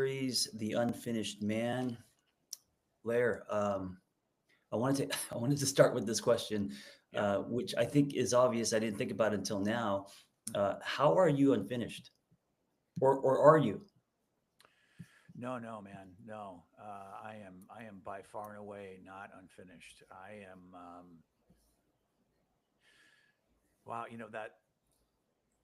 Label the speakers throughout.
Speaker 1: series, The Unfinished Man. Lair, I wanted to start with this question,
Speaker 2: Yeah.
Speaker 1: which I think is obvious. I didn't think about it until now.
Speaker 2: Mhm.
Speaker 1: How are you unfinished, or are you?
Speaker 2: No, no, man, no. I am by far and away not unfinished. I am. Wow,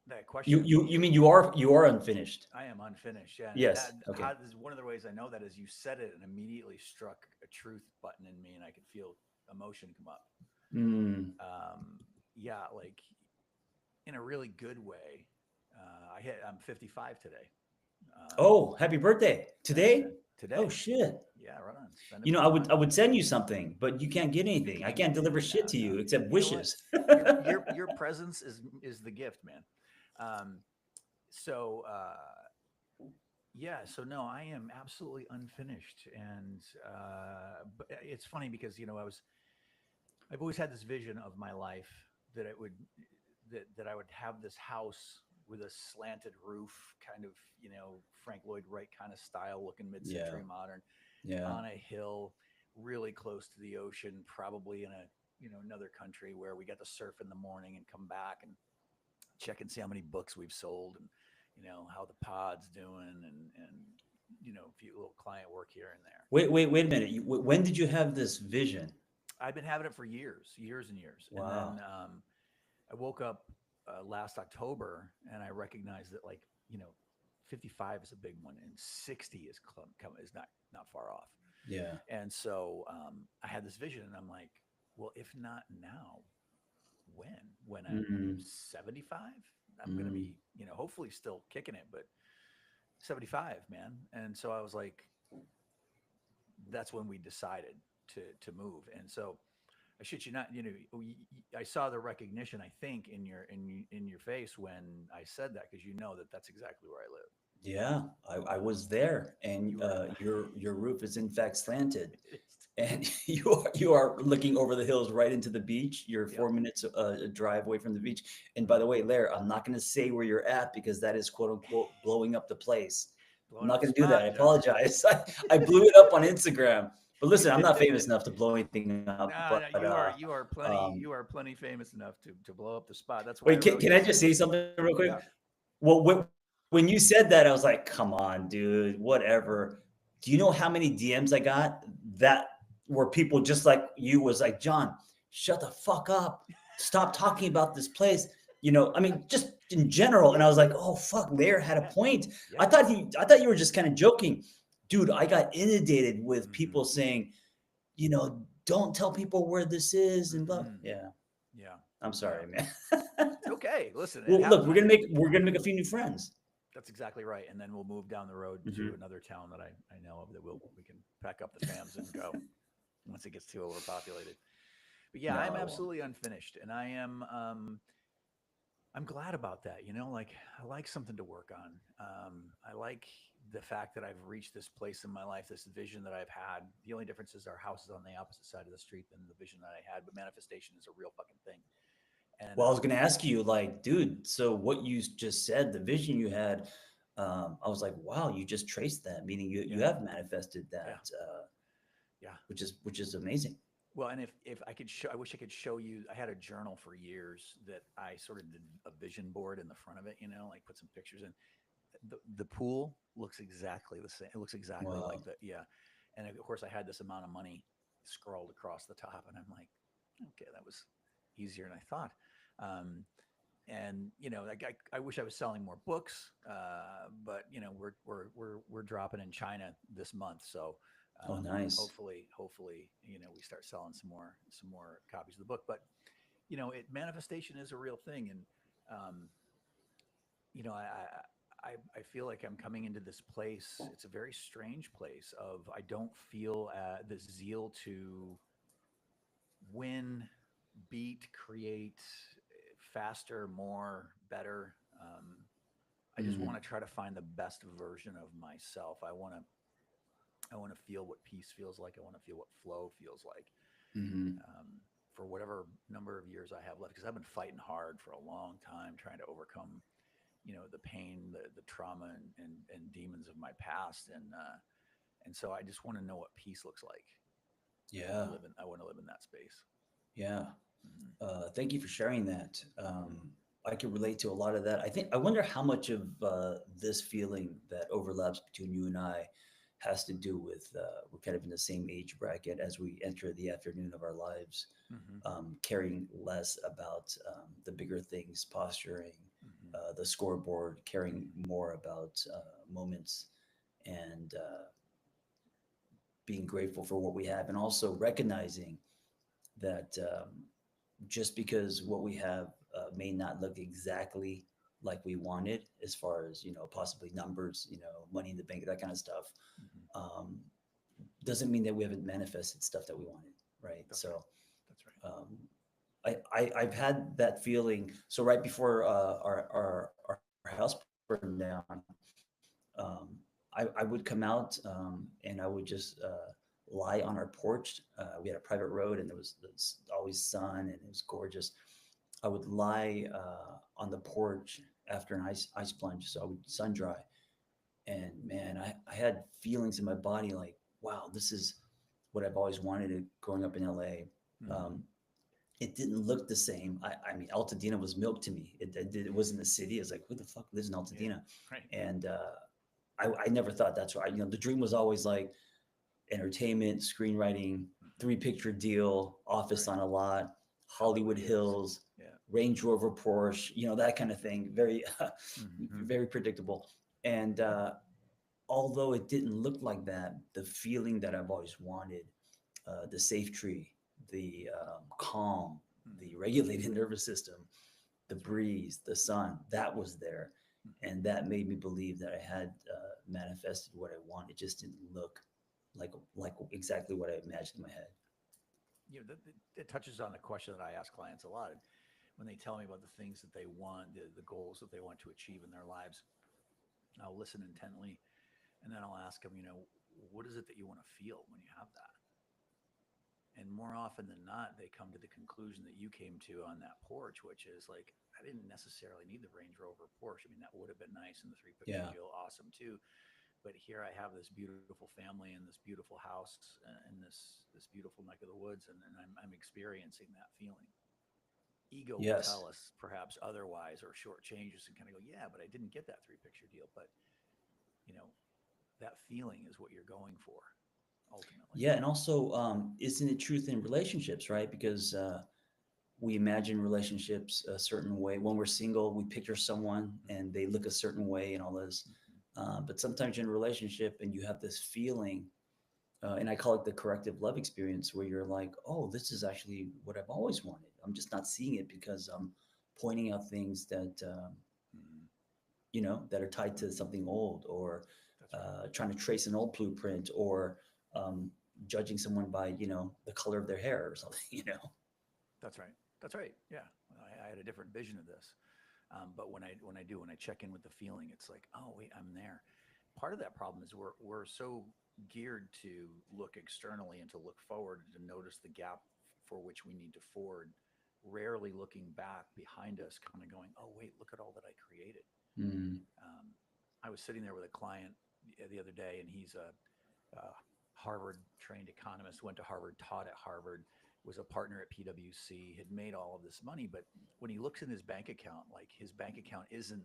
Speaker 2: that question.
Speaker 1: You mean you are unfinished?
Speaker 2: I am unfinished. Yeah, and that
Speaker 1: Yes. Okay.
Speaker 2: how this is one of the ways I know that is you said it and immediately struck a truth button in me, and I could feel emotion come up.
Speaker 1: Mm.
Speaker 2: Yeah, like in a really good way. I'm 55 today.
Speaker 1: Oh, happy birthday
Speaker 2: Thanks,
Speaker 1: today!
Speaker 2: man.
Speaker 1: Oh
Speaker 2: Today.
Speaker 1: shit!
Speaker 2: Yeah, right on. Spending
Speaker 1: You know,
Speaker 2: my
Speaker 1: I
Speaker 2: time.
Speaker 1: would send you something, but you can't get anything. I can't deliver
Speaker 2: No,
Speaker 1: shit to
Speaker 2: no.
Speaker 1: you except
Speaker 2: You know what?
Speaker 1: wishes.
Speaker 2: Your presence is the gift, man. Um, so yeah, so no, I am absolutely unfinished, and but it's funny because I've always had this vision of my life that it would that I would have this house with a slanted roof, kind of Frank Lloyd Wright kind of style, looking
Speaker 1: Yeah.
Speaker 2: mid-century modern,
Speaker 1: Yeah.
Speaker 2: on a hill, really close to the ocean, probably in a another country where we get to surf in the morning and come back and check and see how many books we've sold and how the pod's doing and a few little client work here and there.
Speaker 1: Wait a minute. When did you have this vision?
Speaker 2: I've been having it for years and years, and
Speaker 1: Wow.
Speaker 2: then I woke up last October and I recognized that 55 is a big one and 60 is not far off.
Speaker 1: Yeah.
Speaker 2: And so I had this vision, and I'm like, well, if not now, when? When I'm
Speaker 1: Mm,
Speaker 2: 75, I'm gonna
Speaker 1: mm.
Speaker 2: be, hopefully still kicking it, but 75, man. And so I was like, that's when we decided to move. And so I shit you not, I saw the recognition, I think, in your face when I said that, because that that's exactly where I live.
Speaker 1: Yeah, I was there, and
Speaker 2: You were,
Speaker 1: your roof is in fact slanted,
Speaker 2: it's,
Speaker 1: and you are looking over the hills right into the beach. You're
Speaker 2: yep,
Speaker 1: 4 minutes a drive away from the beach. And by the way, Lair, I'm not going to say where you're at because that is quote unquote blowing up the place. I'm
Speaker 2: blowing up
Speaker 1: not
Speaker 2: the
Speaker 1: going to do that. I
Speaker 2: spot, John.
Speaker 1: apologize. I blew it up on Instagram. But listen, I'm not famous enough to blow anything up.
Speaker 2: No,
Speaker 1: But
Speaker 2: no, you are plenty famous enough to blow up the spot. That's why I
Speaker 1: wait,
Speaker 2: wrote
Speaker 1: can
Speaker 2: you.
Speaker 1: I just say something real quick?
Speaker 2: Yeah.
Speaker 1: Well, when you said that, I was like, come on, dude, whatever. Do you know how many DMs I got that were people just like you was like, John, shut the fuck up. Stop talking about this place. I mean, just in general. And I was like, oh fuck, Lair had a
Speaker 2: Yeah.
Speaker 1: point.
Speaker 2: Yeah.
Speaker 1: I thought you were just kind of joking. Dude, I got inundated with
Speaker 2: Mm-hmm.
Speaker 1: people saying, don't tell people where this is and blah.
Speaker 2: Mm-hmm.
Speaker 1: Yeah.
Speaker 2: Yeah.
Speaker 1: I'm
Speaker 2: Yeah.
Speaker 1: sorry, man.
Speaker 2: It's okay. Listen, it
Speaker 1: Well, look,
Speaker 2: happens.
Speaker 1: we're gonna make a few new friends.
Speaker 2: That's exactly right. And then we'll move down the road to
Speaker 1: Mhm.
Speaker 2: another town that I know of that we can pack up the fams and go once it gets too overpopulated. But yeah,
Speaker 1: No,
Speaker 2: I'm
Speaker 1: I won't.
Speaker 2: absolutely unfinished, and I'm glad about that. Like I like something to work on. I like the fact that I've reached this place in my life, this vision that I've had. The only difference is our house is on the opposite side of the street than the vision that I had. But manifestation is a real fucking thing. And
Speaker 1: Well, I was gonna ask you, like, dude, so what you just said, the vision you had, I was like, wow, you just traced that, meaning you
Speaker 2: yeah,
Speaker 1: have manifested
Speaker 2: yeah,
Speaker 1: that,
Speaker 2: yeah.
Speaker 1: which is amazing.
Speaker 2: Well, and if I could show, I wish I could show you. I had a journal for years that I sort of did a vision board in the front of it. Like put some pictures in. The pool looks exactly the same. It looks exactly like
Speaker 1: Wow.
Speaker 2: the yeah. And of course, I had this amount of money scrolled across the top, and I'm like, okay, that was easier than I thought. Um, and like I wish I was selling more books, but we're dropping in China this month, so
Speaker 1: Oh, nice.
Speaker 2: hopefully we start selling some more copies of the book. But manifestation is a real thing, and um, you know, I feel like I'm coming into this place. It's a very strange place of I don't feel the zeal to win, beat, create faster, more, better. I just want
Speaker 1: Mm,
Speaker 2: to try to find the best version of myself. I want to feel what peace feels like. I want to feel what flow feels like.
Speaker 1: hmm.
Speaker 2: For whatever number of years I have left, because I've been fighting hard for a long time trying to overcome the pain, the trauma, and demons of my past, and so I just want to know what peace looks like. I want to
Speaker 1: Yeah.
Speaker 2: live in I want to live in that space.
Speaker 1: Yeah.
Speaker 2: Hmm.
Speaker 1: Thank you for sharing that.
Speaker 2: Hmm.
Speaker 1: I can relate to a lot of that. I wonder how much of this feeling that overlaps between you and I has to do with we're kind of in the same age bracket as we enter the afternoon of our lives,
Speaker 2: Hmm.
Speaker 1: caring less about the bigger things, posturing,
Speaker 2: Hmm.
Speaker 1: the scoreboard, caring
Speaker 2: Hmm.
Speaker 1: more about moments and being grateful for what we have, and also recognizing that just because what we have may not look exactly like we wanted, as far as possibly numbers, money in the bank, that kind of stuff,
Speaker 2: Hmm.
Speaker 1: um, doesn't mean that we haven't manifested stuff that we wanted, right?
Speaker 2: That's right.
Speaker 1: So
Speaker 2: That's right.
Speaker 1: um, I've had that feeling. So right before our house burned down, um, I would come out and I would just lie on our porch. We had a private road, and there was always sun, and it was gorgeous. I would lie on the porch after an ice plunge, so I would sun dry. And man, I had feelings in my body like, wow, this is what I've always wanted growing up in LA.
Speaker 2: Hmm.
Speaker 1: Um, it didn't look the same. I mean, Altadena was milk to me. It wasn't the city. It's like, who the fuck lives in
Speaker 2: Yeah.
Speaker 1: Altadena?
Speaker 2: Right.
Speaker 1: And I never thought that's right. The dream was always like entertainment, screenwriting,
Speaker 2: Hmm.
Speaker 1: 3 picture deal, office
Speaker 2: Right.
Speaker 1: on a lot,
Speaker 2: Hollywood
Speaker 1: Hollywood
Speaker 2: Hills.
Speaker 1: Hills,
Speaker 2: Yeah.
Speaker 1: Range Rover, Porsche, that kind of thing. Very,
Speaker 2: Hmm.
Speaker 1: very predictable. And although it didn't look like that, the feeling that I've always wanted, the safe tree, the calm, the
Speaker 2: Hmm.
Speaker 1: regulated nervous system, the
Speaker 2: That's right.
Speaker 1: breeze, the sun, that was there.
Speaker 2: Hmm.
Speaker 1: And that made me believe that I had manifested what I wanted. It just didn't look like exactly what I imagined in my head.
Speaker 2: It touches on a question that I ask clients a lot when they tell me about the things that they want, the goals that they want to achieve in their lives. I'll listen intently, and then I'll ask them, what is it that you want to feel when you have that? And more often than not, they come to the conclusion that you came to on that porch, which is like, I didn't necessarily need the Range Rover Porsche. I mean, that would have been nice, and the three picture
Speaker 1: Yeah.
Speaker 2: deal, awesome too. But here I have this beautiful family and this beautiful house and this beautiful neck of the woods, and I'm experiencing that feeling. Ego will
Speaker 1: Yes.
Speaker 2: tell us perhaps otherwise or short changes and kind of go, yeah, but I didn't get that three picture deal. But you know, that feeling is what you're going for ultimately.
Speaker 1: Yeah. And also, isn't it truth in relationships, right? Because we imagine relationships a certain way. When we're single, we picture someone and
Speaker 2: Hmm.
Speaker 1: they look a certain way and all this.
Speaker 2: Hmm.
Speaker 1: But sometimes you're in a relationship and you have this feeling, and I call it the corrective love experience, where you're like, oh, this is actually what I've always wanted. I'm just not seeing it because I'm pointing out things that,
Speaker 2: Hmm.
Speaker 1: that are tied to something old, or
Speaker 2: That's right.
Speaker 1: trying to trace an old blueprint, or um, judging someone by, the color of their hair or something,
Speaker 2: That's right. That's right. Yeah, I had a different vision of this, but when I check in with the feeling, it's like, oh wait, I'm there. Part of that problem is we're so geared to look externally and to look forward and to notice the gap for which we need to forward, rarely looking back behind us, kind of going, oh wait, look at all that I created.
Speaker 1: Mm,
Speaker 2: Um, I was sitting there with a client the other day, and he's a Harvard trained economist, went to Harvard, taught at Harvard, was a partner at PwC, had made all of this money. But when he looks in his bank account, like his bank account isn't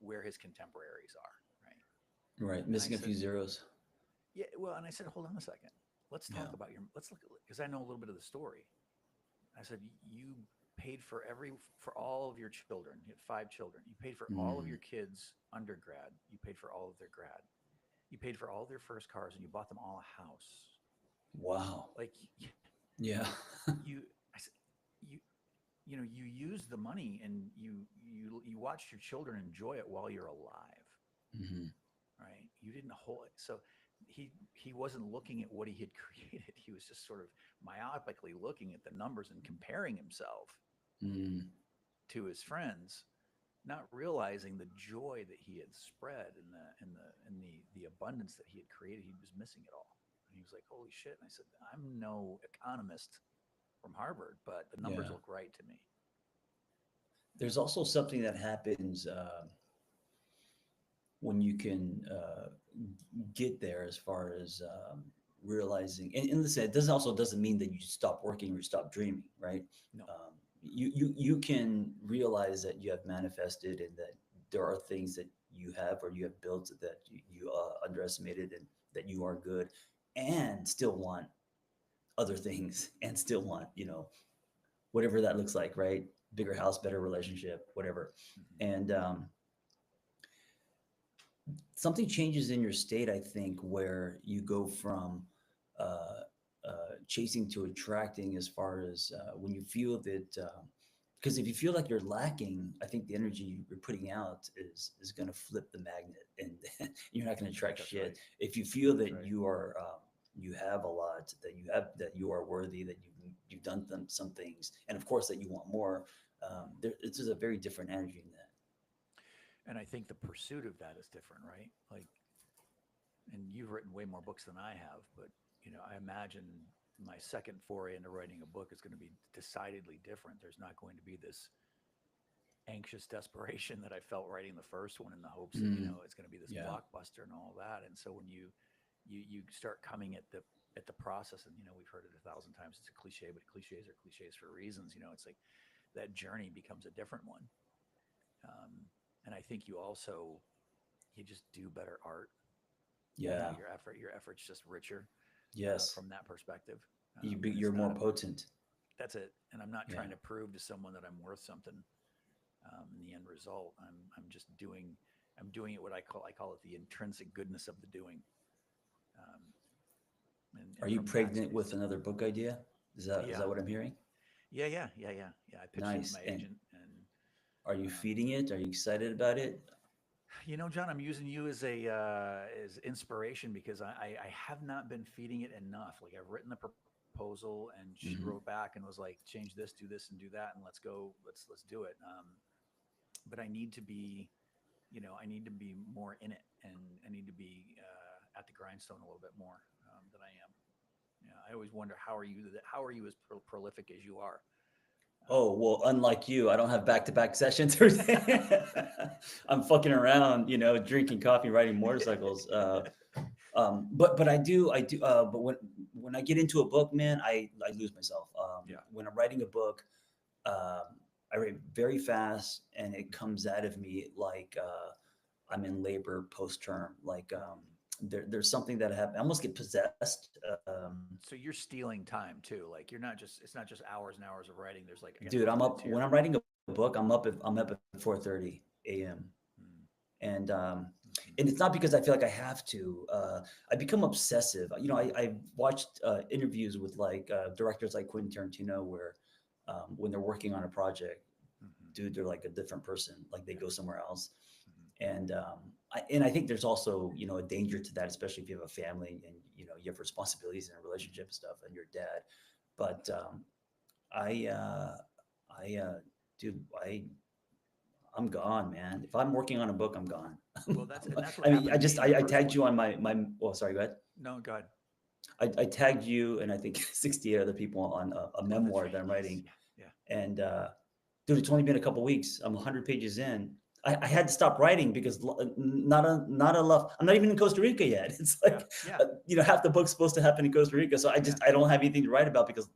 Speaker 2: where his contemporaries are, right?
Speaker 1: right.
Speaker 2: And I
Speaker 1: Missing a
Speaker 2: said,
Speaker 1: few zeros.
Speaker 2: yeah, well, and I said, hold on a second. Let's
Speaker 1: Yeah.
Speaker 2: talk about let's look at, because I know a little bit of the story. I said, you paid for all of your children. You had 5 children. You paid for all of
Speaker 1: Mm,
Speaker 2: your kids' undergrad. You paid for all of their grad. You paid for all their first cars, and you bought them all a house.
Speaker 1: wow.
Speaker 2: Like
Speaker 1: Yeah.
Speaker 2: you, I said, you, you use the money and you watch your children enjoy it while you're alive,
Speaker 1: Hmm.
Speaker 2: right? You didn't hold it. So he wasn't looking at what he had created. He was just sort of myopically looking at the numbers and comparing himself
Speaker 1: Mm,
Speaker 2: to his friends, not realizing the joy that he had spread and the abundance that he had created. He was missing it all. And he was like, holy shit. And I said, I'm no economist from Harvard, but the numbers
Speaker 1: yeah.
Speaker 2: look right to me.
Speaker 1: There's also something that happens. when you can get there as far as realizing, and listen, it doesn't also doesn't mean that you stop working or stop dreaming, right?
Speaker 2: No,
Speaker 1: You can realize that you have manifested and that there are things that you have or you have built that you underestimated and that you are good, and still want other things and still want, whatever that looks like, right? Bigger house, better relationship, whatever.
Speaker 2: hmm
Speaker 1: And something changes in your state, I think, where you go from uh, chasing to attracting, as far as when you feel that. Because if you feel like you're lacking, I think the energy you're putting out is going to flip the magnet, and you're not going to attract
Speaker 2: that's
Speaker 1: shit.
Speaker 2: right.
Speaker 1: If you feel
Speaker 2: That's
Speaker 1: that
Speaker 2: right.
Speaker 1: you are, you have a lot, that you are worthy, that you've done some things, and of course that you want more. It's just a very different energy in that.
Speaker 2: And I think the pursuit of that is different, right? Like, and you've written way more books than I have, but I imagine my second foray into writing a book is going to be decidedly different. There's not going to be this anxious desperation that I felt writing the first one in the hopes that
Speaker 1: Mm,
Speaker 2: it's going to be this
Speaker 1: yeah.
Speaker 2: blockbuster and all that. And so when you start coming at the process, and we've heard it a thousand times, it's a cliche, but cliches are cliches for reasons. It's like that journey becomes a different one. And I think you just do better art.
Speaker 1: Yeah.
Speaker 2: Your effort's just richer
Speaker 1: Yes.
Speaker 2: from that perspective. And
Speaker 1: You're
Speaker 2: it's
Speaker 1: more
Speaker 2: not
Speaker 1: potent.
Speaker 2: That's it. And I'm not
Speaker 1: Yeah.
Speaker 2: trying to prove to someone that I'm worth something. In the end result, I'm just doing it. What I call it the intrinsic goodness of the doing. Um,
Speaker 1: Are
Speaker 2: and
Speaker 1: you
Speaker 2: from that
Speaker 1: pregnant with
Speaker 2: space,
Speaker 1: another book idea? Is
Speaker 2: yeah,
Speaker 1: that what I'm hearing?
Speaker 2: yeah. I pitched it to
Speaker 1: Nice.
Speaker 2: my
Speaker 1: And
Speaker 2: agent, and
Speaker 1: are you
Speaker 2: um,
Speaker 1: feeding it? Are you excited about it?
Speaker 2: John, I'm using you as a as inspiration because I have not been feeding it enough. Like I've written the proposal, and she wrote
Speaker 1: Hmm.
Speaker 2: back and was like, "Change this, do this, and do that, and let's go. Let's do it." But I need to be more in it, and I need to be at the grindstone a little bit more than I am. I always wonder how are you as prolific as you are.
Speaker 1: Oh, well, unlike you, I don't have back-to-back sessions. I'm fucking around, drinking coffee, riding motorcycles. But I do. But when I get into a book, man, I lose myself.
Speaker 2: Yeah.
Speaker 1: When I'm writing a book, um, I write very fast, and it
Speaker 2: hmm
Speaker 1: comes out of me like I'm in labor post term. Like
Speaker 2: Mm.
Speaker 1: there's something that I almost get possessed.
Speaker 2: So you're stealing time too. Like you're not just it's not just hours and hours of writing. There's like I got
Speaker 1: Dude,
Speaker 2: 30
Speaker 1: I'm
Speaker 2: minutes
Speaker 1: up when
Speaker 2: here.
Speaker 1: I'm writing a book. I'm up at 4:30 a.m.
Speaker 2: Mm.
Speaker 1: and
Speaker 2: hmm
Speaker 1: and it's not because I feel like I have to. I become obsessive. I watched interviews with like directors like Quentin Tarantino, where when they're working on a project,
Speaker 2: hmm
Speaker 1: dude, they're like a different person. Like they
Speaker 2: Yeah.
Speaker 1: go somewhere else,
Speaker 2: hmm
Speaker 1: and I think there's also a danger to that, especially if you have a family and you have responsibilities in a relationship
Speaker 2: hmm
Speaker 1: and stuff, and your dad. But I I dude, I'm gone, man. If I'm working on a book, I'm gone.
Speaker 2: Well, that's what
Speaker 1: I mean,
Speaker 2: happened to me in the
Speaker 1: I
Speaker 2: first
Speaker 1: tagged
Speaker 2: one.
Speaker 1: you on my. Well, sorry, go ahead.
Speaker 2: No, God.
Speaker 1: I tagged you and I think 68 other people on a
Speaker 2: Oh, that's
Speaker 1: memoir
Speaker 2: right.
Speaker 1: that I'm
Speaker 2: Yes.
Speaker 1: writing.
Speaker 2: Yeah.
Speaker 1: And dude, it's only been a couple weeks. I'm 100 pages in. I had to stop writing because not enough. I'm not even in Costa Rica yet. It's
Speaker 2: Yeah.
Speaker 1: like
Speaker 2: Yeah.
Speaker 1: half the book's supposed to happen in Costa Rica, so
Speaker 2: Yeah.
Speaker 1: I don't have anything to write about because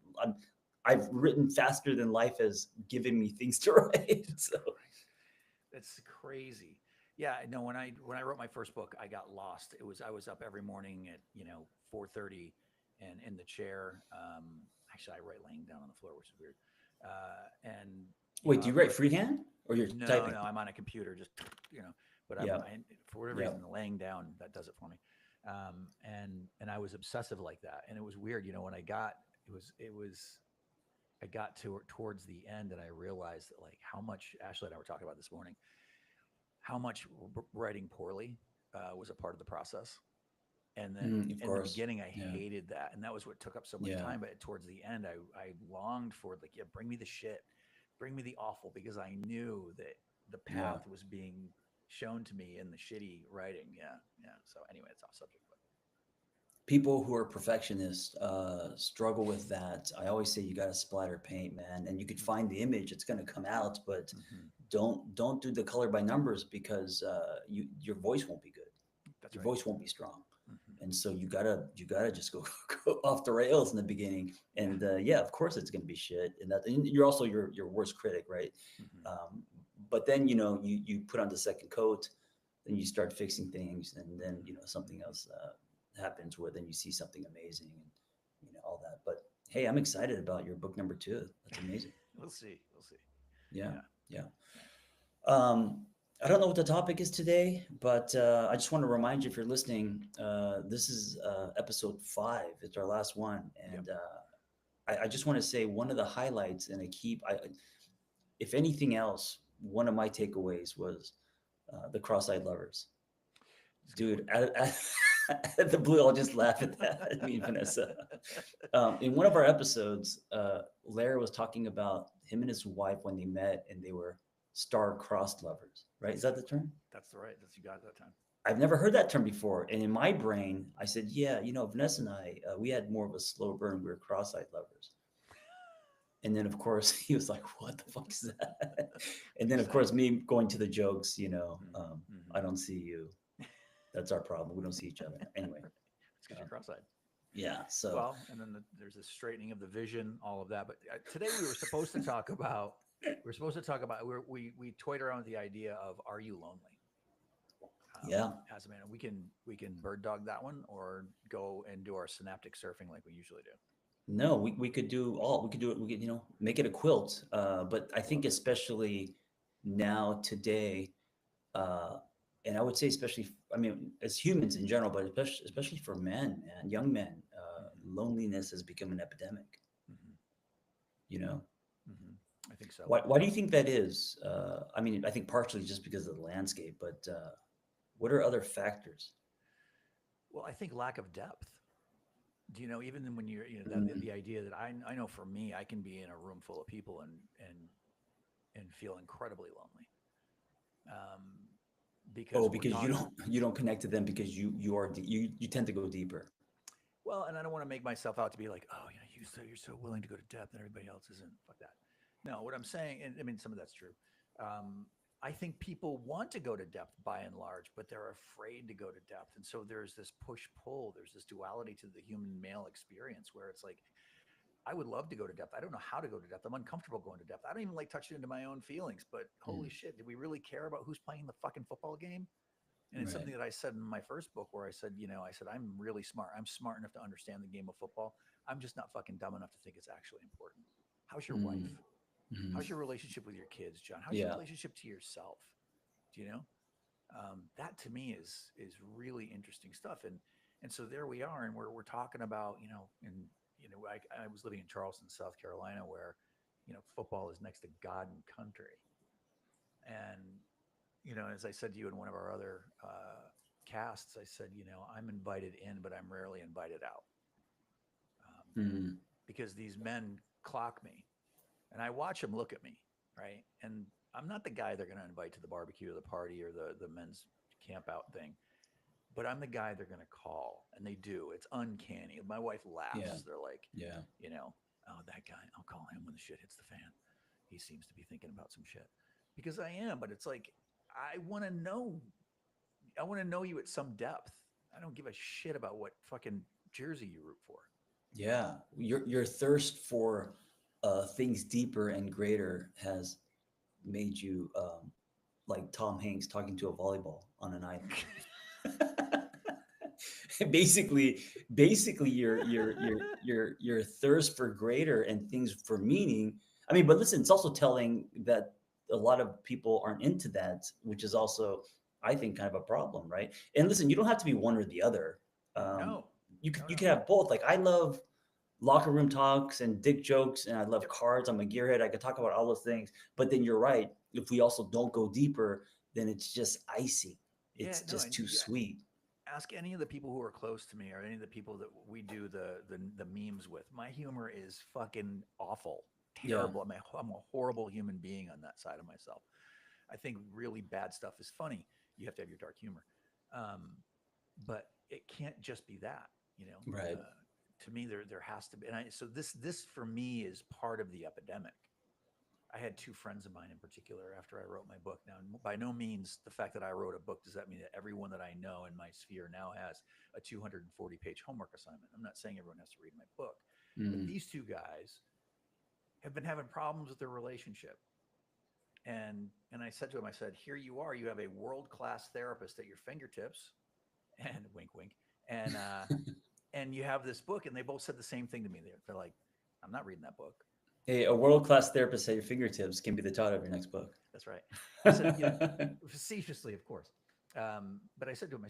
Speaker 1: I've written faster than life has given me things to write. So
Speaker 2: Christ. That's crazy. Yeah, no. When I wrote my first book, I got lost. I was up every morning at 4:30, and in the chair. Actually, I write laying down on the floor, which is weird. And
Speaker 1: wait, do
Speaker 2: I
Speaker 1: you
Speaker 2: would
Speaker 1: write
Speaker 2: write.
Speaker 1: freehand or you're
Speaker 2: No,
Speaker 1: typing?
Speaker 2: no, I'm on a computer, just But
Speaker 1: Yeah,
Speaker 2: for whatever
Speaker 1: yeah.
Speaker 2: reason, the laying down that does it for me. And I was obsessive like that, and it was weird. When I got to towards the end, and I realized that like how much Ashley and I were talking about this morning, how much writing poorly was a part of the process. And then
Speaker 1: Mm, of
Speaker 2: in the
Speaker 1: course.
Speaker 2: beginning, I
Speaker 1: Yeah,
Speaker 2: hated that, and that was what took up so much
Speaker 1: yeah,
Speaker 2: time. But towards the end, I longed for like, yeah, bring me the shit, bring me the awful, because I knew that the
Speaker 1: yeah.
Speaker 2: path was being shown to me in the shitty writing. Yeah, yeah. So anyway, it's off subject, but
Speaker 1: People who are perfectionists struggle with that. I always say you got to splatter paint, man, and you could find
Speaker 2: hmm
Speaker 1: the image; it's going to come out. But
Speaker 2: hmm
Speaker 1: don't do the color by numbers because your voice won't be good.
Speaker 2: That's
Speaker 1: Your
Speaker 2: right.
Speaker 1: voice won't be strong.
Speaker 2: Hmm.
Speaker 1: And so you gotta just go off the rails in the beginning.
Speaker 2: Yeah.
Speaker 1: And yeah, of course it's gonna be shit. And you're also your worst critic, right?
Speaker 2: Hmm.
Speaker 1: But then you put on the second coat, then you start fixing things, and then something else happens where then you see something amazing and all that. But hey, I'm excited about your book number two. That's amazing.
Speaker 2: We'll see. We'll see.
Speaker 1: Yeah,
Speaker 2: Yeah.
Speaker 1: yeah.
Speaker 2: Yeah.
Speaker 1: I don't know what the topic is today, but I just want to remind you if you're listening, this is episode 5. It's our last one,
Speaker 2: Yep.
Speaker 1: and I just want to say one of the highlights, and if anything else, one of my takeaways was the cross-eyed lovers.
Speaker 2: It's a good
Speaker 1: Dude, out of the blue, I'll just laugh at that. I mean, Vanessa. In one of our episodes, Lair was talking about him and his wife when they met, and they were star-crossed lovers. Right? Is that the term?
Speaker 2: That's the right. That's you got it that time.
Speaker 1: I've never heard that term before. And in my brain, I said, yeah, Vanessa and I, we had more of a slow burn. We were cross-eyed lovers. And then, of course, he was like, what the fuck is that? And then, of course, me going to the jokes,
Speaker 2: Mm-hmm.
Speaker 1: I don't see you. That's our problem. We don't see each other. Anyway.
Speaker 2: It's because you're cross-eyed.
Speaker 1: Yeah. So,
Speaker 2: Well, and then there's a straightening of the vision, all of that. But today we were supposed to talk about. We toyed around with the idea of are you lonely?
Speaker 1: yeah.
Speaker 2: As a man, we can bird dog that one or go and do our synaptic surfing like we usually do.
Speaker 1: No, we could do all. We could do it. We could, make it a quilt. But I think
Speaker 2: Love it.
Speaker 1: especially now today, uh, and I would say especially, I mean, as humans in general, but especially for men and young men,
Speaker 2: Hmm.
Speaker 1: loneliness has become an epidemic.
Speaker 2: Hmm.
Speaker 1: You know,
Speaker 2: Hmm. I think so.
Speaker 1: why do you think that is? I mean, I think partially just because of the landscape, but what are other factors?
Speaker 2: Well, I think lack of depth. Do you know, even when you're,
Speaker 1: Mm,
Speaker 2: the idea that I know for me, I can be in a room full of people and feel incredibly lonely. Um,
Speaker 1: oh,
Speaker 2: because we're
Speaker 1: because
Speaker 2: talking,
Speaker 1: you don't connect to them because you tend to go deeper.
Speaker 2: well, and I don't want to make myself out to be like, oh, you're so willing to go to depth and everybody else isn't. Fuck that. No, what I'm saying, and I mean, some of that's true. Um, I think people want to go to depth by and large, but they're afraid to go to depth. And so there's this push pull, there's this duality to the human male experience where it's like, I would love to go to depth. I don't know how to go to depth. I'm uncomfortable going to depth. I don't even like touching into my own feelings, but holy
Speaker 1: Mm,
Speaker 2: shit, do we really care about who's playing the fucking football game? And it's
Speaker 1: right.
Speaker 2: something that I said in my first book where I said, I'm really smart. I'm smart enough to understand the game of football. I'm just not fucking dumb enough to think it's actually important. How's your
Speaker 1: Mm,
Speaker 2: wife?
Speaker 1: mhm.
Speaker 2: How's your relationship with your kids, John? How's your
Speaker 1: Yeah.
Speaker 2: relationship to yourself? Do you know? That to me is really interesting stuff. And so there we are, and we're talking about, I was living in Charleston, South Carolina, where football is next to God and country. And as I said to you in one of our other casts, I said, I'm invited in, but I'm rarely invited out, um,
Speaker 1: Mm,
Speaker 2: because these men clock me, and I watch them look at me, right? And I'm not the guy they're going to invite to the barbecue or the party or the men's camp out thing, but I'm the guy they're going to call, and they do. It's uncanny. My wife
Speaker 1: yeah.
Speaker 2: laughs. They're like,
Speaker 1: Yeah.
Speaker 2: oh, that guy, I'll call him when the shit hits the fan. He seems to be thinking about some shit, because I am. But it's like I want to know. I want to know you at some depth. I don't give a shit about what fucking jersey you root for.
Speaker 1: Yeah. Your thirst for things deeper and greater has made you like Tom Hanks talking to a volleyball on an island. basically, basically, your thirst for greater and things for meaning. I mean, but listen, it's also telling that a lot of people aren't into that, which is also, I think, kind of a problem, right? And listen, you don't have to be one or the other. Um,
Speaker 2: No,
Speaker 1: you
Speaker 2: no.
Speaker 1: can have both. Like I love locker room talks and dick jokes, and I love
Speaker 2: Yep.
Speaker 1: cards. I'm a gearhead. I could talk about all those things. But then you're right. If we also don't go deeper, then it's just icy.
Speaker 2: Yeah,
Speaker 1: It's
Speaker 2: no,
Speaker 1: just
Speaker 2: and
Speaker 1: too sweet.
Speaker 2: ask any of the people who are close to me or any of the people that we do the memes with. My humor is fucking awful,
Speaker 1: Yeah.
Speaker 2: terrible. I'm a horrible human being on that side of myself. I think really bad stuff is funny. You have to have your dark humor, um, but it can't just be that. You know,
Speaker 1: Right.
Speaker 2: to me, there has to be. And so this for me is part of the epidemic. I had two friends of mine in particular after I wrote my book. Now, by no means the fact that I wrote a book does that mean that everyone that I know in my sphere now has a 240-page homework assignment. I'm not saying everyone has to read my book, but
Speaker 1: Mm.
Speaker 2: these two guys have been having problems with their relationship. And I said to him, I said, here you are, you have a world class therapist at your fingertips, and wink, wink, and and you have this book, and they both said the same thing to me. They're like, I'm not reading that book.
Speaker 1: Hey, a world-class therapist at your fingertips can be the title of your next book.
Speaker 2: That's right. I said, facetiously, of course. But I said to him,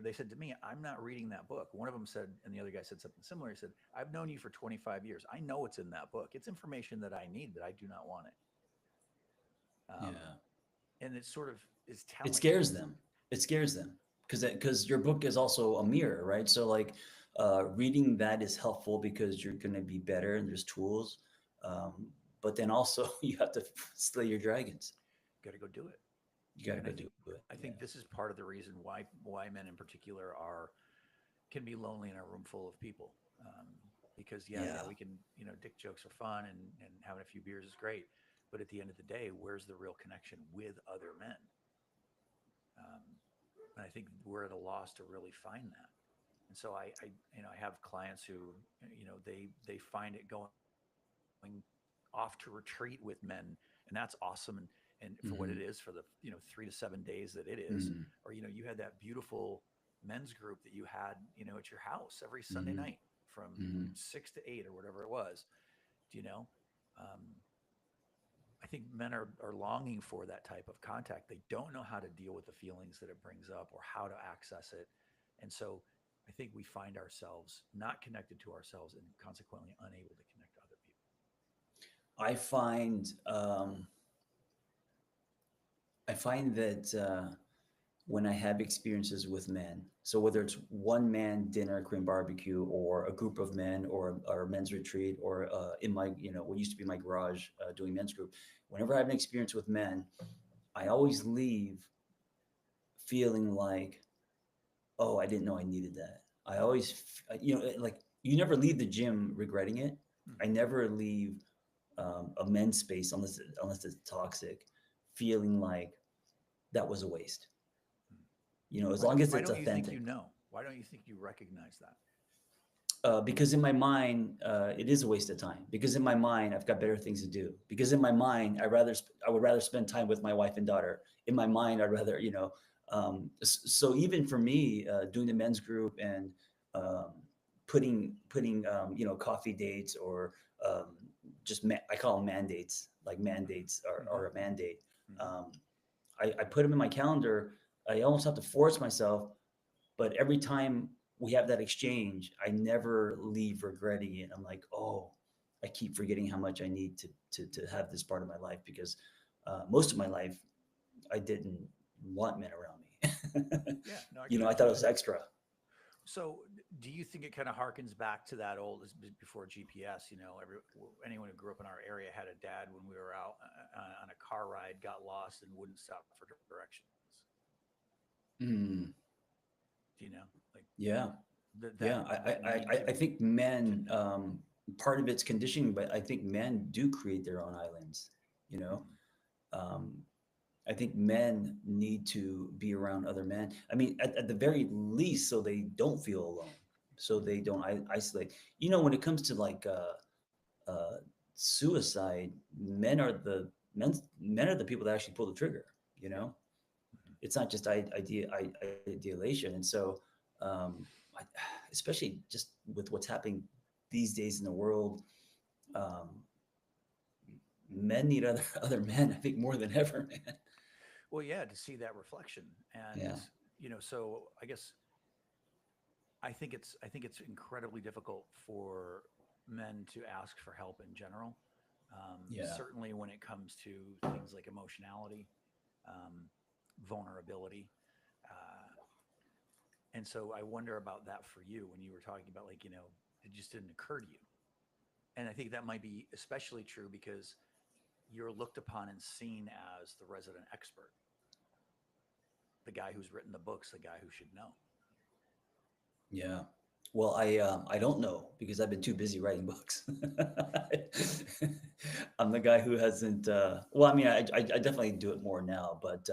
Speaker 2: they said to me, I'm not reading that book. One of them said, and the other guy said something similar. He said, I've known you for 25 years. I know what's in that book. It's information that I need, but I do not want it. Um,
Speaker 1: Yeah.
Speaker 2: and it sort of is
Speaker 1: It
Speaker 2: telling.
Speaker 1: scares them. It scares them because your book is also a mirror, right? So like reading that is helpful because you're going to be better and there's tools. Um, but then also you have to slay your dragons.
Speaker 2: Got to go do it.
Speaker 1: You got to
Speaker 2: And
Speaker 1: go do it.
Speaker 2: I
Speaker 1: Yeah.
Speaker 2: think this is part of the reason why men in particular are can be lonely in a room full of people. Because
Speaker 1: Yeah.
Speaker 2: we can, dick jokes are fun and having a few beers is great. But at the end of the day, where's the real connection with other men? Um, and I think we're at a loss to really find that. And so I have clients who, they find it going off to retreat with men, and that's awesome. And for what it
Speaker 1: Hmm.
Speaker 2: is, for the 3 to 7 days that it is,
Speaker 1: Hmm.
Speaker 2: or you had that beautiful men's group that you had at your house every Sunday
Speaker 1: Hmm.
Speaker 2: night from
Speaker 1: Hmm.
Speaker 2: 6 to 8 or whatever it was. Do you know? Um, I think men are longing for that type of contact. They don't know how to deal with the feelings that it brings up or how to access it. And so I think we find ourselves not connected to ourselves and consequently unable to connect to other people.
Speaker 1: I find I find that when I have experiences with men, so whether it's one man dinner, Korean barbecue, or a group of men, or a men's retreat, or in my what used to be my garage doing men's group, whenever I have an experience with men, I always leave feeling like, oh, I didn't know I needed that. I always, like you never leave the gym regretting it. I
Speaker 2: Mm-hmm.
Speaker 1: never leave a men's space unless it's toxic, feeling like that was a waste. As long as
Speaker 2: Why
Speaker 1: it's
Speaker 2: don't you think you
Speaker 1: authentic.
Speaker 2: know? Why don't you think you recognize that?
Speaker 1: Because in my mind, it is a waste of time. Because in my mind, I've got better things to do. Because in my mind, I would rather spend time with my wife and daughter. In my mind, I'd rather, so even for me, doing the men's group and um, putting coffee dates or um, I call them mandates. Like mandates
Speaker 2: Mm-hmm.
Speaker 1: are a mandate.
Speaker 2: Mm-hmm.
Speaker 1: Um, I put them in my calendar. I almost have to force myself, but every time we have that exchange, I never leave regretting it. I'm like, oh, I keep forgetting how much I need to have this part of my life because most of my life I didn't want men around me.
Speaker 2: Yeah, no, I get
Speaker 1: I
Speaker 2: it.
Speaker 1: thought it was extra.
Speaker 2: So, do you think it kind of harkens back to that old before GPS? Anyone who grew up in our area had a dad when we were out on a car ride, got lost, and wouldn't stop for directions.
Speaker 1: Mm,
Speaker 2: Do you know, like
Speaker 1: yeah, yeah.
Speaker 2: that need
Speaker 1: I think
Speaker 2: to
Speaker 1: men.
Speaker 2: know?
Speaker 1: Part of it's conditioning, but I think men do create their own islands. You know,
Speaker 2: Mm-hmm.
Speaker 1: um, I think men need to be around other men. I mean, at the very least, so they don't feel alone, so
Speaker 2: Mm-hmm.
Speaker 1: they don't isolate. When it comes to like uh, suicide, men are the people that actually pull the trigger. You
Speaker 2: Yeah.
Speaker 1: know,
Speaker 2: Mm-hmm.
Speaker 1: it's not just ideation, and so I, especially just with what's happening these days in the world, um, men need other other men. I think more than ever, man.
Speaker 2: Well, yeah, to see that reflection, and
Speaker 1: Yeah.
Speaker 2: so I guess I think it's incredibly difficult for men to ask for help in general.
Speaker 1: Yeah.
Speaker 2: Certainly, when it comes to things like emotionality, um, vulnerability, uh, and so I wonder about that for you when you were talking about it just didn't occur to you, and I think that might be especially true because you're looked upon and seen as the resident expert, the guy who's written the books, the guy who should know.
Speaker 1: Yeah. Well, I don't know because I've been too busy writing books. I'm the guy who hasn't. Well, I mean, I definitely do it more now, but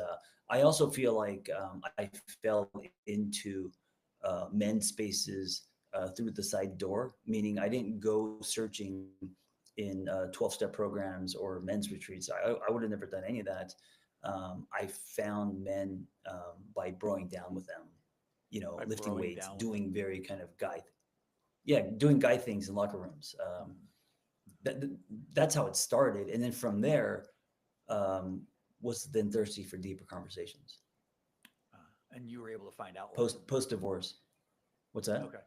Speaker 1: I also feel like I fell into men's spaces through the side door, meaning I didn't go searching in 12-step programs or men's retreats. I would have never done any of that. I found men by broing down with them,
Speaker 2: By
Speaker 1: lifting
Speaker 2: broing
Speaker 1: weights,
Speaker 2: down with them.
Speaker 1: doing very kind of yeah, doing guy things in locker rooms.
Speaker 2: Mhm, mhm.
Speaker 1: That, that's how it started, and then from there, um, was then thirsty for deeper conversations.
Speaker 2: And you were able to find outlets.
Speaker 1: Post divorce. What's that?
Speaker 2: Okay.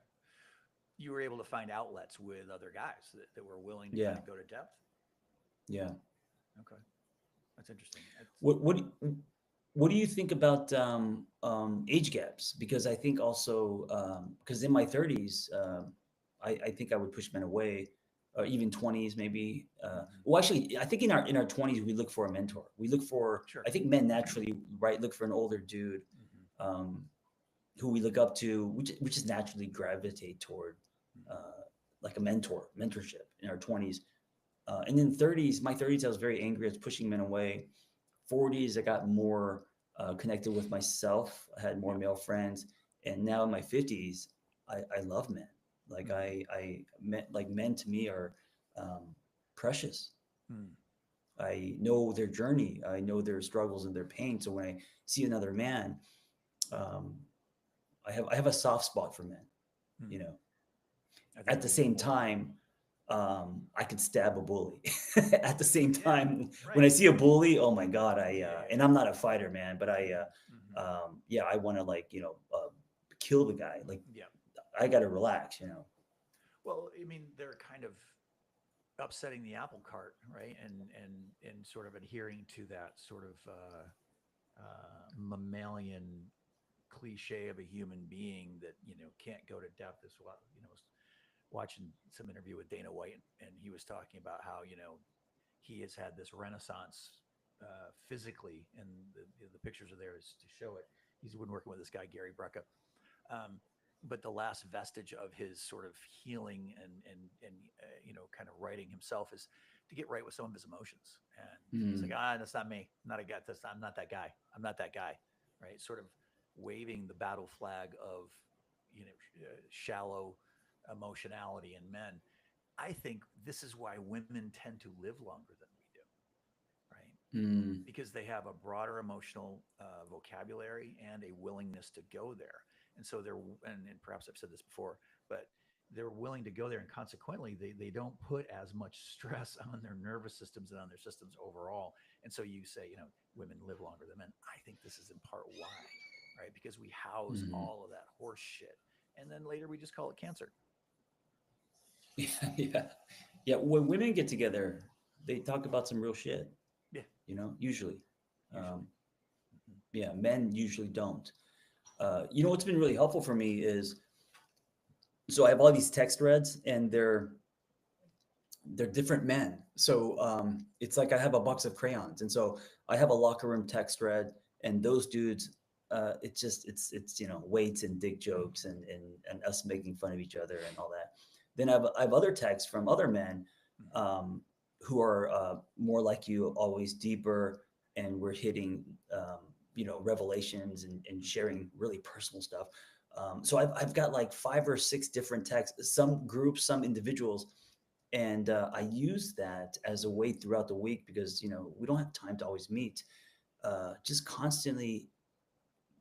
Speaker 2: You were able to find outlets with other guys that were willing to kind
Speaker 1: Yeah,
Speaker 2: of go to depth.
Speaker 1: yeah.
Speaker 2: Okay. That's interesting. That's,
Speaker 1: What do you think about age gaps? Because I think also because in my 30s, I think I would push men away, or even 20s maybe.
Speaker 2: mhm.
Speaker 1: Well, actually, I think in our 20s we look for a mentor. We look for
Speaker 2: Sure.
Speaker 1: I think men naturally right look for an older dude
Speaker 2: Mhm,
Speaker 1: um, who we look up to, which is naturally gravitate toward
Speaker 2: mhm.
Speaker 1: uh, like a mentorship in our 20s. And then 30s, my 30s, I was very angry. I was pushing men away. 40s, I got more connected with myself. I had more
Speaker 2: Yep.
Speaker 1: male friends, and now in my 50s, I love men. Like
Speaker 2: Mhm.
Speaker 1: I met like men to me are um, precious.
Speaker 2: Mm.
Speaker 1: I know their journey. I know their struggles and their pain. So when I see another man, um, I have a soft spot for men. You
Speaker 2: Mm.
Speaker 1: know,
Speaker 2: I think
Speaker 1: at the
Speaker 2: that's
Speaker 1: same
Speaker 2: important.
Speaker 1: time, I could stab a bully. At the same
Speaker 2: Yeah.
Speaker 1: time, when I
Speaker 2: Right.
Speaker 1: see a bully, oh my god,
Speaker 2: Yeah. Yeah.
Speaker 1: and I'm not a fighter, man, but
Speaker 2: Mhm, mhm.
Speaker 1: yeah, I want to kill the guy. Like
Speaker 2: Yeah.
Speaker 1: I got to relax.
Speaker 2: Well, I mean, they're kind of upsetting the apple cart, right? And sort of adhering to that sort of mammalian cliche of a human being that can't go to depth as well. Watching some interview with Dana White, and he was talking about how he has had this renaissance physically, and the pictures are there is to show it. He's been working with this guy Gary Brecka, um, but the last vestige of his sort of healing and kind of righting himself is to get right with some of his emotions. And he's like,
Speaker 1: Mm,
Speaker 2: that's not me. I'm not a guy. I'm not that guy. I'm not that guy. Right? Sort of waving the battle flag of shallow emotionality in men. I think this is why women tend to live longer than we do, right?
Speaker 1: mm,
Speaker 2: Because they have a broader emotional vocabulary and a willingness to go there. And so and perhaps I've said this before, but they're willing to go there. And consequently, they don't put as much stress on their nervous systems and on their systems overall. And so you say, women live longer than men. I think this is in part why, right? Because we house
Speaker 1: mm.
Speaker 2: all of that horse shit. And then later we just call it cancer.
Speaker 1: Yeah, yeah, yeah. When women get together, they talk about some real shit.
Speaker 2: Yeah,
Speaker 1: Usually,
Speaker 2: usually.
Speaker 1: um,
Speaker 2: Hmm.
Speaker 1: yeah, men usually don't. What's been really helpful for me is so I have all these text threads, and they're different men. So it's like I have a box of crayons, and so I have a locker room text thread, and those dudes, it's weights and dick jokes and us making fun of each other and all that. Then I have other texts from other men
Speaker 2: Hmm.
Speaker 1: um, who are more like you, always deeper, and we're hitting revelations and
Speaker 2: Hmm.
Speaker 1: sharing really personal stuff. So I've got like 5 or 6 different texts, some groups, some individuals, and I use that as a way throughout the week because we don't have time to always meet. Just constantly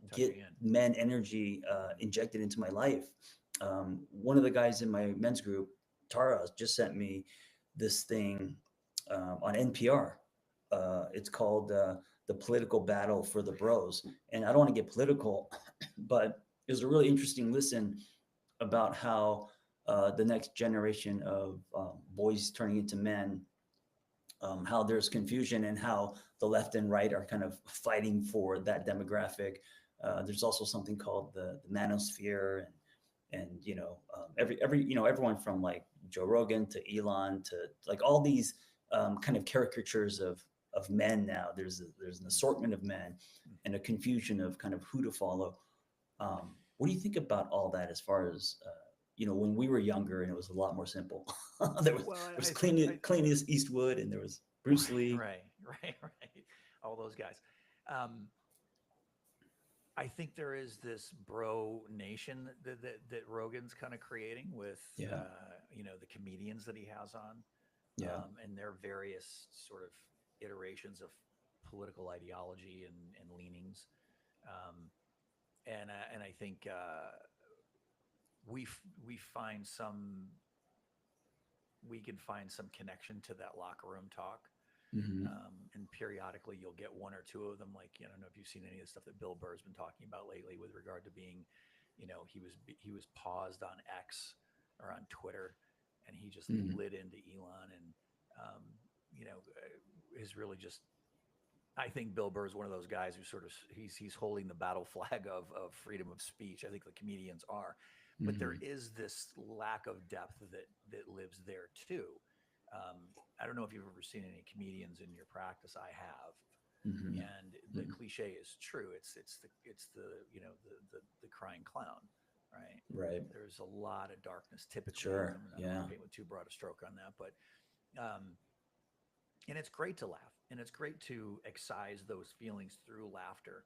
Speaker 2: Touching
Speaker 1: get
Speaker 2: in.
Speaker 1: men energy
Speaker 2: Hmm.
Speaker 1: injected into my life. One of the guys in my men's group, Tara, just sent me this thing on NPR. It's called "The Political Battle for the Bros," and I don't want to get political, but it was a really interesting listen about how the next generation of boys turning into men, how there's confusion and how the left and right are kind of fighting for that demographic. There's also something called the manosphere, and every everyone from like Joe Rogan to Elon to like all these kind of caricatures of men now. There's an assortment of men and a confusion of kind of who to follow. What do you think about all that as far as when we were younger and it was a lot more simple. there was
Speaker 2: Well,
Speaker 1: there was
Speaker 2: I think
Speaker 1: Clint Eastwood and there was Bruce Lee.
Speaker 2: right, right. All those guys. Um, I think there is this bro nation that Rogan's kind of creating with,
Speaker 1: Yeah,
Speaker 2: the comedians that he has on,
Speaker 1: yeah.
Speaker 2: and their various sort of iterations of political ideology and leanings. Um, and I think we find some we can find some connection to that locker room talk.
Speaker 1: Hmm.
Speaker 2: And periodically you'll get one or two of them. Like, I don't know if you've seen any of the stuff that Bill Burr's been talking about lately with regard to being, he was paused on X or on Twitter, and he just
Speaker 1: Hmm.
Speaker 2: lit into Elon and, um, is really just. I think Bill Burr is one of those guys who sort of he's holding the battle flag of freedom of speech. I think the comedians are, but there
Speaker 1: Hmm.
Speaker 2: is this lack of depth that lives there too. I don't know if you've ever seen any comedians in your practice. I have,
Speaker 1: Hmm.
Speaker 2: and the cliche is true. It's the crying clown, right?
Speaker 1: Right.
Speaker 2: There's a lot of darkness typically in
Speaker 1: Sure.
Speaker 2: them, and I don't want
Speaker 1: Yeah.
Speaker 2: to paint with too broad a stroke on that, but and it's great to laugh, and it's great to excise those feelings through laughter.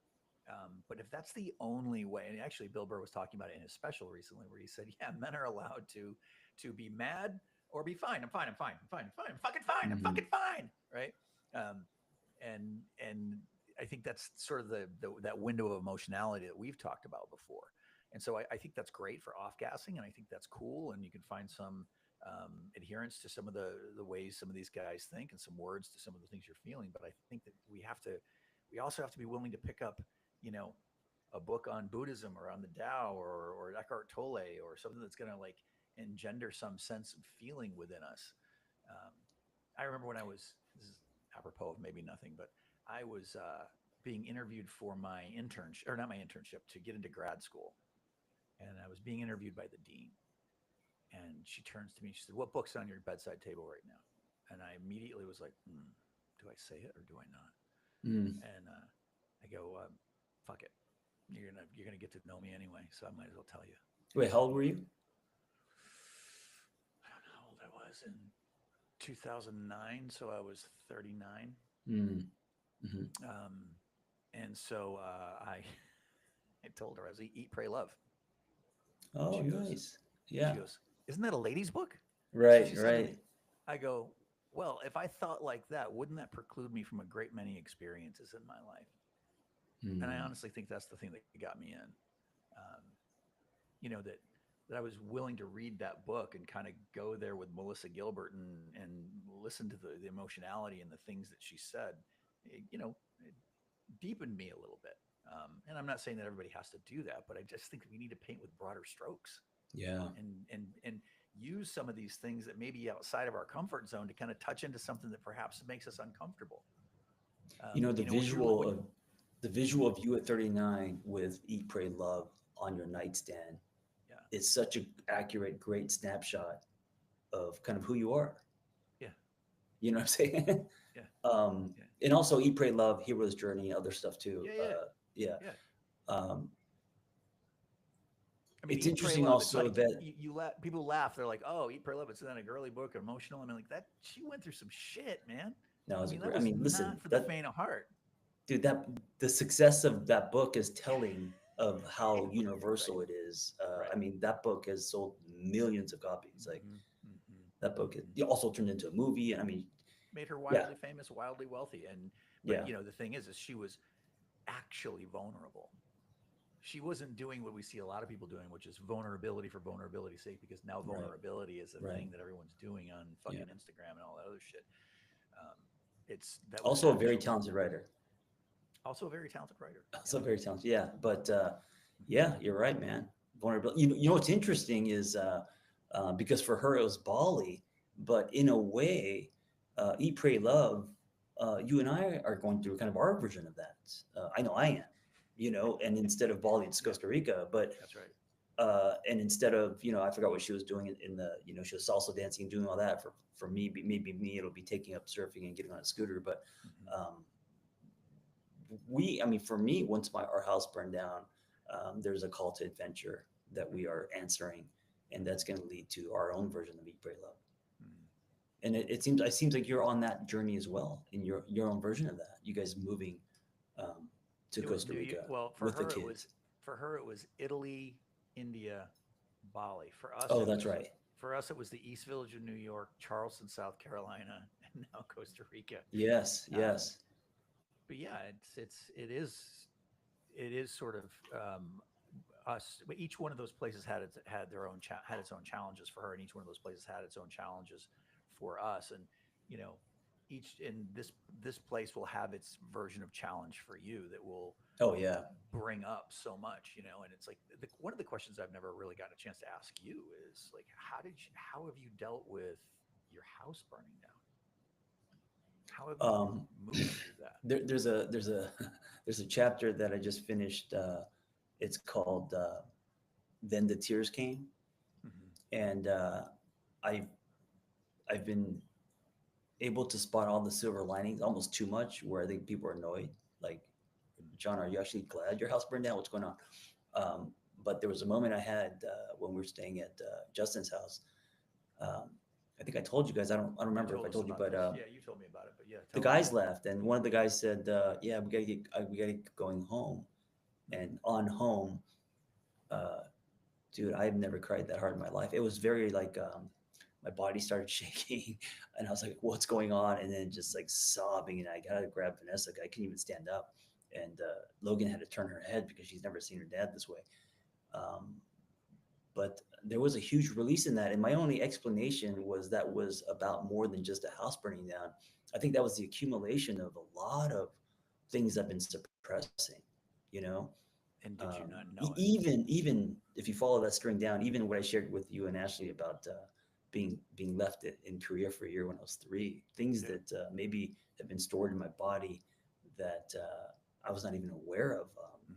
Speaker 2: But if that's the only way, and actually Bill Burr was talking about it in his special recently, where he said, "Yeah, men are allowed to be mad or be fine. I'm fine. I'm fine. I'm fine. I'm fine. I'm fucking fine. I'm
Speaker 1: Hmm.
Speaker 2: fucking fine." Right? Um, and I think that's sort of the that window of emotionality that we've talked about before. And so I think that's great for off gassing, and I think that's cool. And you can find some adherence to some of the ways some of these guys think, and some words to some of the things you're feeling. But I think that we also have to be willing to pick up, you know, a book on Buddhism or on the Tao or Eckhart Tolle or something that's going to like engender some sense of feeling within us. Um, I remember when I was, this is apropos of maybe nothing, but I was being interviewed for my internship, or not my internship, to get into grad school. And I was being interviewed by the dean. And she turns to me, she said, "What book's on your bedside table right now?" And I immediately was like, do I say it or do I not?
Speaker 1: Mm.
Speaker 2: And I go, fuck it. You're gonna get to know me anyway, so I might as well tell you.
Speaker 1: Wait, how old were you?
Speaker 2: I don't know how old I was in 2009, so I was 39.
Speaker 1: Mm. Hmm.
Speaker 2: Um, and so I told her I was Eat, Pray, Love. And
Speaker 1: Oh, nice.
Speaker 2: she
Speaker 1: Yeah.
Speaker 2: goes, "Isn't that a lady's book?" That's what
Speaker 1: Right.
Speaker 2: she said to
Speaker 1: Right.
Speaker 2: me. I go, "Well, if I thought like that, wouldn't that preclude me from a great many experiences in my life?" And I
Speaker 1: Mm.
Speaker 2: honestly think that's the thing that got me in. Um, that I was willing to read that book and kind of go there with Melissa Gilbert and listen to the emotionality and the things that she said. It deepened me a little bit. And I'm not saying that everybody has to do that, but I just think we need to paint with broader strokes
Speaker 1: Yeah.
Speaker 2: and use some of these things that may be outside of our comfort zone to kind of touch into something that perhaps makes us uncomfortable.
Speaker 1: You know, the
Speaker 2: When you're
Speaker 1: visual
Speaker 2: when
Speaker 1: of the visual of you at 39 with Eat, Pray, Love on your nightstand
Speaker 2: yeah,
Speaker 1: is such an accurate, great snapshot of kind of who you are.
Speaker 2: yeah,
Speaker 1: You know what I'm saying?
Speaker 2: yeah, yeah,
Speaker 1: And also Eat, Pray, Love, Hero's Journey, other stuff too.
Speaker 2: yeah, yeah,
Speaker 1: Yeah.
Speaker 2: yeah.
Speaker 1: Um,
Speaker 2: I mean,
Speaker 1: it's
Speaker 2: Eat, Pray,
Speaker 1: interesting
Speaker 2: Love. It's
Speaker 1: also
Speaker 2: funny.
Speaker 1: that
Speaker 2: People laugh. They're like, "Oh, Eat, Pray, Love. It's not a girly book, emotional." I mean, like that. She went through some shit, man.
Speaker 1: now
Speaker 2: I
Speaker 1: is a
Speaker 2: mean, that
Speaker 1: great, I
Speaker 2: was
Speaker 1: mean, listen,
Speaker 2: not for the
Speaker 1: that
Speaker 2: faint of heart.
Speaker 1: dude, that the success of that book is telling of how
Speaker 2: Right,
Speaker 1: universal it is. I
Speaker 2: right.
Speaker 1: mean, that book has sold millions of copies. Like
Speaker 2: Hmm. Hmm.
Speaker 1: that book,
Speaker 2: Hmm.
Speaker 1: it also turned into a movie. And I mean,
Speaker 2: Made her
Speaker 1: yeah,
Speaker 2: wildly famous, wildly wealthy, but
Speaker 1: yeah,
Speaker 2: the thing is she was actually vulnerable. She wasn't doing what we see a lot of people doing, which is vulnerability for vulnerability's sake, because now
Speaker 1: right,
Speaker 2: vulnerability is a
Speaker 1: right,
Speaker 2: thing that everyone's doing on
Speaker 1: yeah.
Speaker 2: fucking Instagram and all that other shit. Um, that was
Speaker 1: Also a very
Speaker 2: actually
Speaker 1: talented writer.
Speaker 2: also a very talented writer. Yeah.
Speaker 1: Also very talented. Yeah, but
Speaker 2: Hmm.
Speaker 1: yeah, you're right, man. Vulnerability. You know what's interesting is because for her it was Bali, but in a way, Eat, Pray, Love. You and I are going through kind of our version of that. I know I am. And instead of Bali, it's
Speaker 2: Yeah,
Speaker 1: Costa Rica. But
Speaker 2: that's right.
Speaker 1: and instead of I forgot what she was doing in the she was salsa dancing and doing all that. For me, maybe me, it'll be taking up surfing and getting on a scooter. But
Speaker 2: Hmm.
Speaker 1: um, I mean, for me, once our house burned down, there's a call to adventure that we are answering. and that's going to lead to our own version of Eat, Pray, Love.
Speaker 2: Mm.
Speaker 1: And it seems like you're on that journey as well in your own version of that. You guys moving to
Speaker 2: It was
Speaker 1: Costa
Speaker 2: New Year.
Speaker 1: Rica
Speaker 2: Well,
Speaker 1: with the kids.
Speaker 2: for her it was Italy, India, Bali.
Speaker 1: Oh, that's right.
Speaker 2: For us it was the East Village of New York, Charleston, South Carolina, and now Costa Rica.
Speaker 1: Yes,
Speaker 2: Um,
Speaker 1: yes.
Speaker 2: but yeah, it is sort of us. Each one of those places had their own had its own challenges for her, and each one of those places had its own challenges for us. And you know, each in this place will have its version of challenge for you that will
Speaker 1: Oh, yeah.
Speaker 2: bring up so much. And it's like one of the questions I've never really gotten a chance to ask you is like, how have you dealt with your house burning down? How have you
Speaker 1: Um,
Speaker 2: moved through that?
Speaker 1: there's a there's a chapter that I just finished. It's called "Then the Tears Came,"
Speaker 2: Hmm.
Speaker 1: and I I've been able to spot all the silver linings, almost too much, where I think people are annoyed. Like, John, are you actually glad your house burned down? What's going on? Um, but there was a moment I had when we were staying at Justin's house. Um, I think I told you guys. I don't
Speaker 2: You
Speaker 1: remember if I
Speaker 2: told us
Speaker 1: told you,
Speaker 2: about
Speaker 1: but
Speaker 2: this. Yeah, you told me about it. But yeah,
Speaker 1: the
Speaker 2: tell us.
Speaker 1: guys left, and one of the guys said, "Yeah, we gotta get going home."
Speaker 2: Hmm.
Speaker 1: And on home, uh, dude, I've never cried that hard in my life. It was very like my body started shaking, and I was like, "What's going on?" And then just like sobbing, and I gotta grab Vanessa. I couldn't even stand up, and Logan had to turn her head because she's never seen her dad this way. Um, but there was a huge release in that, and my only explanation was that was about more than just a house burning down. I think that was the accumulation of a lot of things I've been suppressing, you know.
Speaker 2: And did you not know it?
Speaker 1: Even if you follow that string down, even what I shared with you and Ashley about being left in Korea for a year when I was 3, things
Speaker 2: Yeah.
Speaker 1: that maybe have been stored in my body that I was not even aware of.
Speaker 2: Hmm.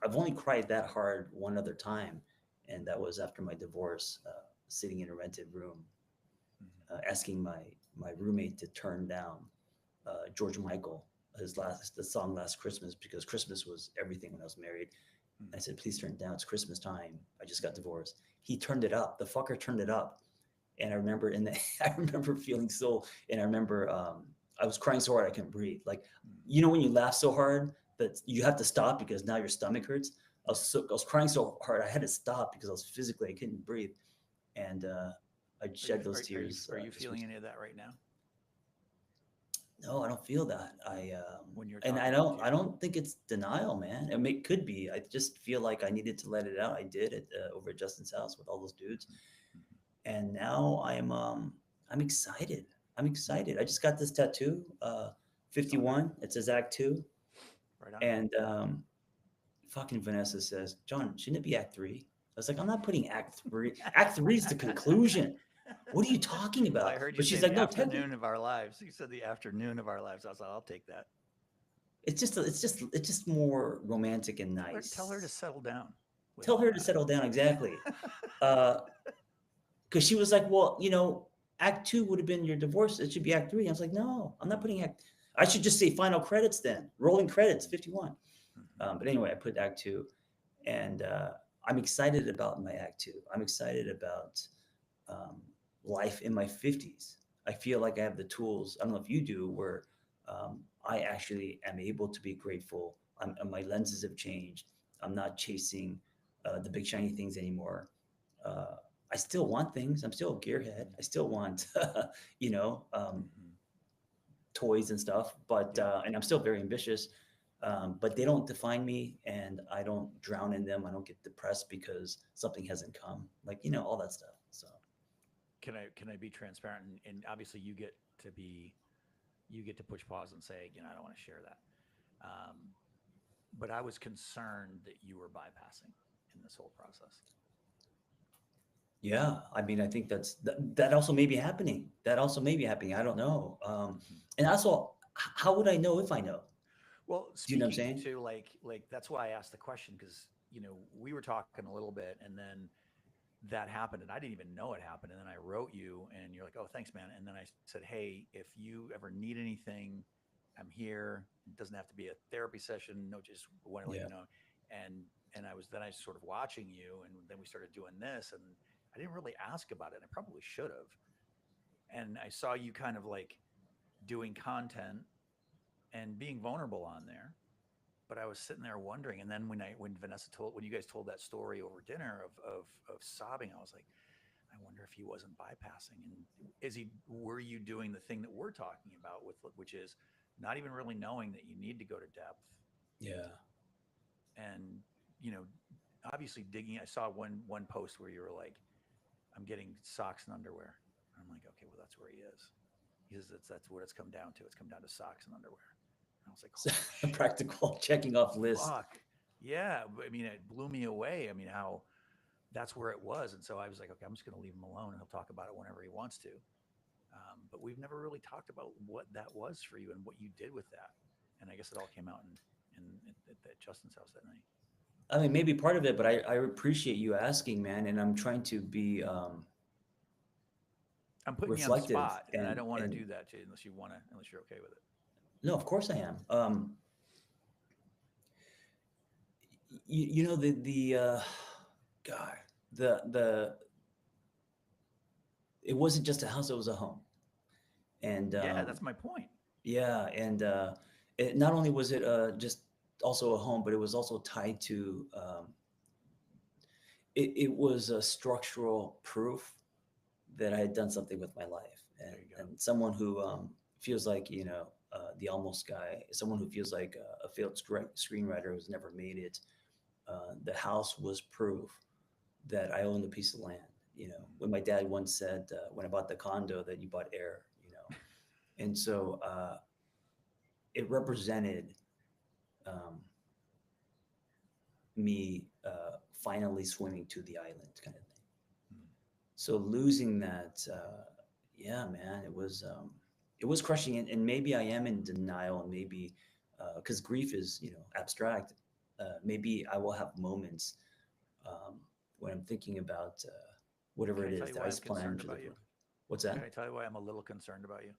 Speaker 1: I've only cried that hard one other time, and that was after my divorce, sitting in a rented room,
Speaker 2: Hmm.
Speaker 1: asking my roommate to turn down George Michael, the song Last Christmas, because Christmas was everything when I was married. I said, please turn it down. It's Christmas time. I just got divorced. He turned it up. The fucker turned it up. And I remember I remember feeling so, and I remember I was crying so hard I couldn't breathe. Like,
Speaker 2: Hmm.
Speaker 1: when you laugh so hard that you have to stop because now your stomach hurts.
Speaker 2: Yeah.
Speaker 1: I was crying so hard I had to stop because I couldn't breathe. And I shed those tears
Speaker 2: Are you
Speaker 1: this
Speaker 2: feeling
Speaker 1: weekend.
Speaker 2: any of that right now
Speaker 1: No, I don't feel that.
Speaker 2: when you're
Speaker 1: And
Speaker 2: talking about
Speaker 1: I
Speaker 2: tears?
Speaker 1: don't think it's denial, man. I mean, it could be. I just feel like I needed to let it out. I did it over at Justin's house with all those dudes,
Speaker 2: Hmm.
Speaker 1: and now I'm excited. I'm excited. I just got this tattoo,
Speaker 2: I saw that.
Speaker 1: 51. It says Act Two,
Speaker 2: Right on.
Speaker 1: and fucking Vanessa says, John, shouldn't it be Act Three? I was like, I'm not putting Act Three. Act Three is the conclusion. What are you talking
Speaker 2: Well, I
Speaker 1: about?
Speaker 2: heard you
Speaker 1: But
Speaker 2: say
Speaker 1: she's
Speaker 2: the
Speaker 1: like, no, technically,
Speaker 2: afternoon of our lives. You said the afternoon of our lives. I was like, I'll take that.
Speaker 1: it's just more romantic and
Speaker 2: Tell her to
Speaker 1: nice.
Speaker 2: settle down with
Speaker 1: Tell
Speaker 2: all
Speaker 1: her to
Speaker 2: that.
Speaker 1: settle down, exactly. Uh, because she was like, well, Act Two would have been your divorce. It should be Act Three. I was like, no, I'm not putting Act. I should just say final credits then, rolling credits, 51.
Speaker 2: Hmm.
Speaker 1: But anyway, I put Act Two, and I'm excited about my Act Two. I'm excited about um, life in my 50s. I feel like I have the tools. I don't know if you do, where I actually am able to be grateful. My lenses have changed. I'm not chasing the big shiny things anymore. Uh, I still want things. I'm still a gearhead. I still want, you know, um,
Speaker 2: Hmm.
Speaker 1: toys and stuff. But
Speaker 2: Yeah.
Speaker 1: and I'm still very ambitious. But they don't define me, and I don't drown in them. I don't get depressed because something hasn't come. Like, all that stuff. So.
Speaker 2: Can I be transparent? And obviously, you get to push pause and say, I don't want to share that. Um, but I was concerned that you were bypassing in this whole process.
Speaker 1: Yeah, I mean, I think that also may be happening. That also may be happening. I don't know.
Speaker 2: Hmm.
Speaker 1: And also, how would I know if I know?
Speaker 2: Well,
Speaker 1: Do you know what I'm
Speaker 2: speaking
Speaker 1: saying?
Speaker 2: to like that's why I asked the question because we were talking a little bit and then that happened and I didn't even know it happened and then I wrote you and you're like, oh, thanks, man. And then I said, hey, if you ever need anything, I'm here. It doesn't have to be a therapy session. No, just want to let
Speaker 1: Yeah.
Speaker 2: you know. And I was sort of watching you and then we started doing this and I didn't really ask about it. I probably should have. And I saw you kind of like doing content and being vulnerable on there. But I was sitting there wondering, and then when you guys told that story over dinner of sobbing, I was like, I wonder if he wasn't bypassing. And were you doing the thing that we're talking about which is not even really knowing that you need to go to depth
Speaker 1: Yeah.
Speaker 2: and, you know, obviously digging. I saw one post where you were like, I'm getting socks and underwear. And I'm like, okay, well, that's where he is. He says that's what it's come down to. It's come down to socks and underwear. And I was like, holy shit,
Speaker 1: Practical checking off list.
Speaker 2: fuck. Yeah. I mean, it blew me away. I mean, how that's where it was. And so I was like, okay, I'm just going to leave him alone and he'll talk about it whenever he wants to. But we've never really talked about what that was for you and what you did with that. And I guess it all came out at Justin's house that night.
Speaker 1: I mean, maybe part of it, but I appreciate you asking, man. And I'm trying to be
Speaker 2: I'm putting you on the
Speaker 1: reflective.
Speaker 2: spot, and I don't want to do that, Jay, unless you're okay with it.
Speaker 1: No, of course I am. You know, God, it wasn't just a house, it was a home. And
Speaker 2: Yeah, that's my point.
Speaker 1: yeah, and it not only was it just also a home, but it was also tied to it was a structural proof that I had done something with my life,
Speaker 2: There you go.
Speaker 1: and someone who feels like, you know, the almost guy, someone who feels like a failed screenwriter who's never made it. The house was proof that I owned a piece of land. You know, when my dad once said, when I bought the condo, that you bought air. You know, and so it represented um, me finally swimming to the island, kind of thing.
Speaker 2: Hmm.
Speaker 1: So losing that, yeah, man, it was crushing, and maybe I am in denial, and maybe because grief is, you know, abstract. Maybe I will have moments when I'm thinking about whatever
Speaker 2: Can I
Speaker 1: it
Speaker 2: tell
Speaker 1: is,
Speaker 2: you
Speaker 1: the
Speaker 2: why I'm
Speaker 1: ice
Speaker 2: concerned
Speaker 1: plunge or
Speaker 2: about you?
Speaker 1: what's
Speaker 2: Can
Speaker 1: that?
Speaker 2: I tell you why I'm a little concerned about you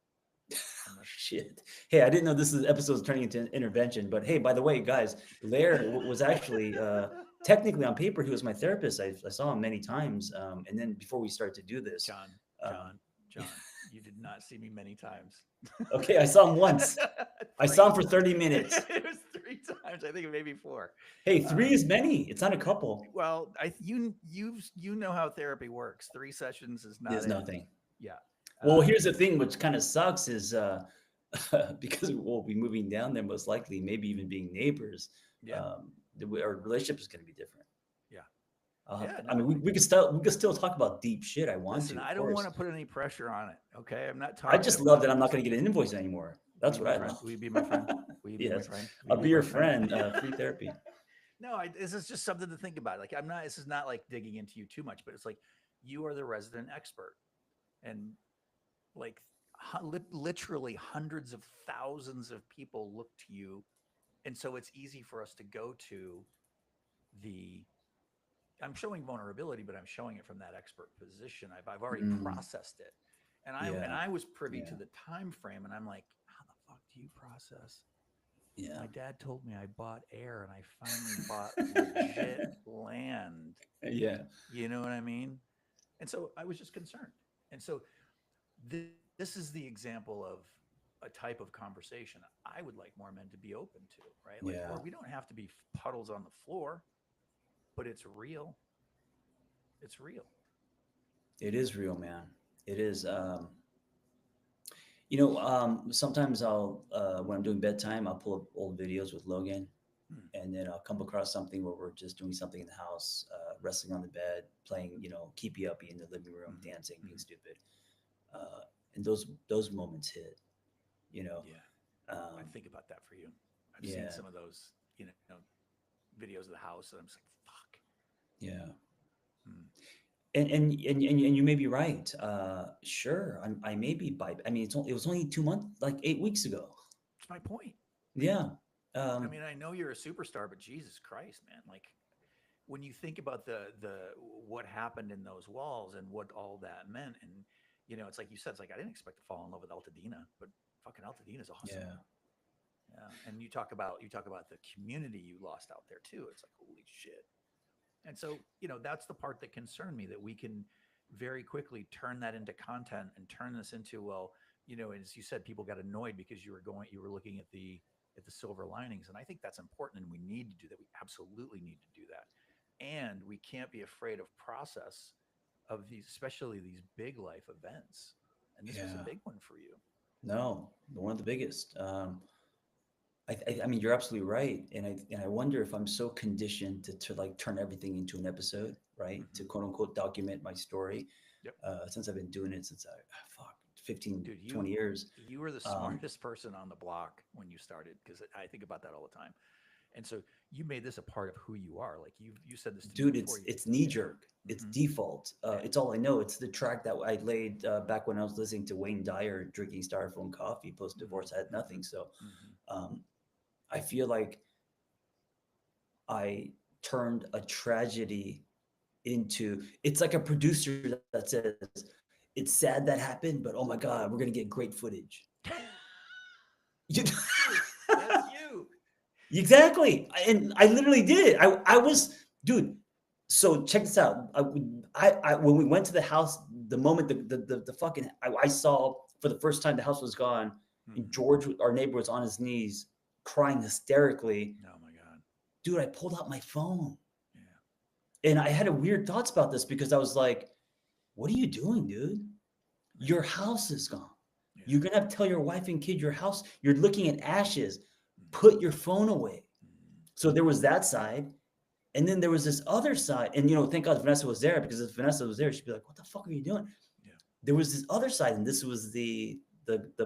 Speaker 2: on this?
Speaker 1: Shit. Hey, I didn't know this episode was turning into an intervention, but hey, by the way, guys, Lair was actually technically on paper, he was my therapist. I saw him many times. And then before we started to do this,
Speaker 2: John,
Speaker 1: um,
Speaker 2: John, John, you did not see me many times.
Speaker 1: okay, I saw him once. I saw him
Speaker 2: Three.
Speaker 1: for 30 minutes.
Speaker 2: It was three times. I think maybe four.
Speaker 1: Hey, three
Speaker 2: Um,
Speaker 1: is many. It's not a couple.
Speaker 2: well, you know how therapy works. 3 sessions is not
Speaker 1: There's
Speaker 2: it.
Speaker 1: nothing.
Speaker 2: Yeah.
Speaker 1: Well,
Speaker 2: Um,
Speaker 1: here's the thing, which kind of sucks is because we'll be moving down there most likely, maybe even being neighbors.
Speaker 2: yeah.
Speaker 1: Our relationship is going to be different.
Speaker 2: Yeah.
Speaker 1: I'll have
Speaker 2: Yeah.
Speaker 1: to, I
Speaker 2: No.
Speaker 1: mean, we could still talk about deep shit. I want
Speaker 2: Listen,
Speaker 1: to, of
Speaker 2: I don't want
Speaker 1: course.
Speaker 2: to put any pressure on it. Okay. I'm not
Speaker 1: I
Speaker 2: talking
Speaker 1: just love
Speaker 2: about
Speaker 1: that I'm not
Speaker 2: this.
Speaker 1: going to get an invoice anymore.
Speaker 2: Will
Speaker 1: That's
Speaker 2: you
Speaker 1: what
Speaker 2: be
Speaker 1: I
Speaker 2: friend?
Speaker 1: love.
Speaker 2: Will you be my friend? Will you be my
Speaker 1: Yes,
Speaker 2: friend? Will
Speaker 1: I'll
Speaker 2: you
Speaker 1: be
Speaker 2: be my
Speaker 1: your
Speaker 2: friend?
Speaker 1: friend. Free therapy.
Speaker 2: No, this is just something to think about. Like, I'm not, this is not like digging into you too much, but it's like you are the resident expert. And like literally hundreds of thousands of people look to you. And so it's easy for us to go to the, I'm showing vulnerability, but I'm showing it from that expert position. I've already
Speaker 1: Mm,
Speaker 2: processed it. And
Speaker 1: yeah,
Speaker 2: I was privy to
Speaker 1: yeah,
Speaker 2: the time frame, and I'm like, how the fuck do you process?
Speaker 1: yeah,
Speaker 2: My dad told me I bought air and I finally bought legit land.
Speaker 1: yeah,
Speaker 2: You know what I mean? And so I was just concerned. And so this is the example of a type of conversation I would like more men to be open to, right? Like,
Speaker 1: yeah.
Speaker 2: where we don't have to be puddles on the floor, but it's real. It's real.
Speaker 1: It is real, man. It is. Sometimes when I'm doing bedtime, I'll pull up old videos with Logan,
Speaker 2: Hmm.
Speaker 1: and then I'll come across something where we're just doing something in the house, wrestling on the bed, playing, you know, keepy uppy in the living room,
Speaker 2: Mm-hmm.
Speaker 1: dancing, being
Speaker 2: Mm-hmm.
Speaker 1: stupid. And those moments hit, you know.
Speaker 2: Yeah. I
Speaker 1: Um,
Speaker 2: think about that for you. I've seen
Speaker 1: yeah,
Speaker 2: some of those, videos of the house, and I'm just like, fuck.
Speaker 1: yeah.
Speaker 2: Hmm.
Speaker 1: And you may be right. Sure, I may be I mean, it was only 2 months, like 8 weeks ago.
Speaker 2: That's my point.
Speaker 1: Yeah.
Speaker 2: I
Speaker 1: Um,
Speaker 2: mean, I know you're a superstar, but Jesus Christ, man! Like, when you think about the what happened in those walls and what all that meant, and it's like you said, it's like I didn't expect to fall in love with Altadena, but fucking Altadena is awesome.
Speaker 1: yeah.
Speaker 2: Yeah, and you talk about the community you lost out there too. It's like holy shit. And so that's the part that concerned me, that we can. very quickly turn that into content and turn this into, well, as you said, people got annoyed because you were looking at the silver linings. And I think that's important, and we need to do that. We absolutely need to do that. And we can't be afraid of process of these, especially these big life events. And this was a
Speaker 1: Yeah.
Speaker 2: big one for you.
Speaker 1: No, one of the biggest. I mean, you're absolutely right, and I wonder if I'm so conditioned to like turn everything into an episode, right? To
Speaker 2: Hmm.
Speaker 1: quote unquote document my story,
Speaker 2: Yep.
Speaker 1: since I've been doing it since fuck 15,
Speaker 2: Dude,
Speaker 1: 20 years.
Speaker 2: you were the
Speaker 1: Um,
Speaker 2: smartest person on the block when you started, because I think about that all the time. And so you made this a part of who you are. Like you said this to me
Speaker 1: Dude,
Speaker 2: before.
Speaker 1: it's knee
Speaker 2: Yeah.
Speaker 1: jerk. It's
Speaker 2: Hmm.
Speaker 1: default.
Speaker 2: Yeah.
Speaker 1: It's all I know. It's the track that I laid back when I was listening to Wayne Dyer drinking styrofoam coffee post
Speaker 2: Hmm.
Speaker 1: divorce. I had
Speaker 2: Hmm.
Speaker 1: nothing, so
Speaker 2: Hmm.
Speaker 1: um, I feel like I turned a tragedy into. It's like a producer that says it's sad that happened, but oh my god, we're gonna get great footage. You-
Speaker 2: That's you. That's you.
Speaker 1: exactly, and I literally did it. I was, dude. So check this out. I when we went to the house, the moment the fucking I saw for the first time the house was gone, and
Speaker 2: Hmm.
Speaker 1: George, our neighbor, was on his knees crying hysterically.
Speaker 2: Oh my God.
Speaker 1: Dude, I pulled out my phone,
Speaker 2: Yeah.
Speaker 1: and I had a weird thoughts about this because I was like, "What are you doing, dude?
Speaker 2: Yeah.
Speaker 1: Your house is gone.
Speaker 2: Yeah.
Speaker 1: You're gonna have to tell your wife and kid your house. You're looking at ashes.
Speaker 2: Hmm.
Speaker 1: Put your phone away."
Speaker 2: Hmm.
Speaker 1: So there was that side. And then there was this other side. And, thank God Vanessa was there because if Vanessa was there, she'd be like, what the fuck are you doing?
Speaker 2: Yeah.
Speaker 1: There was this other side. And this was the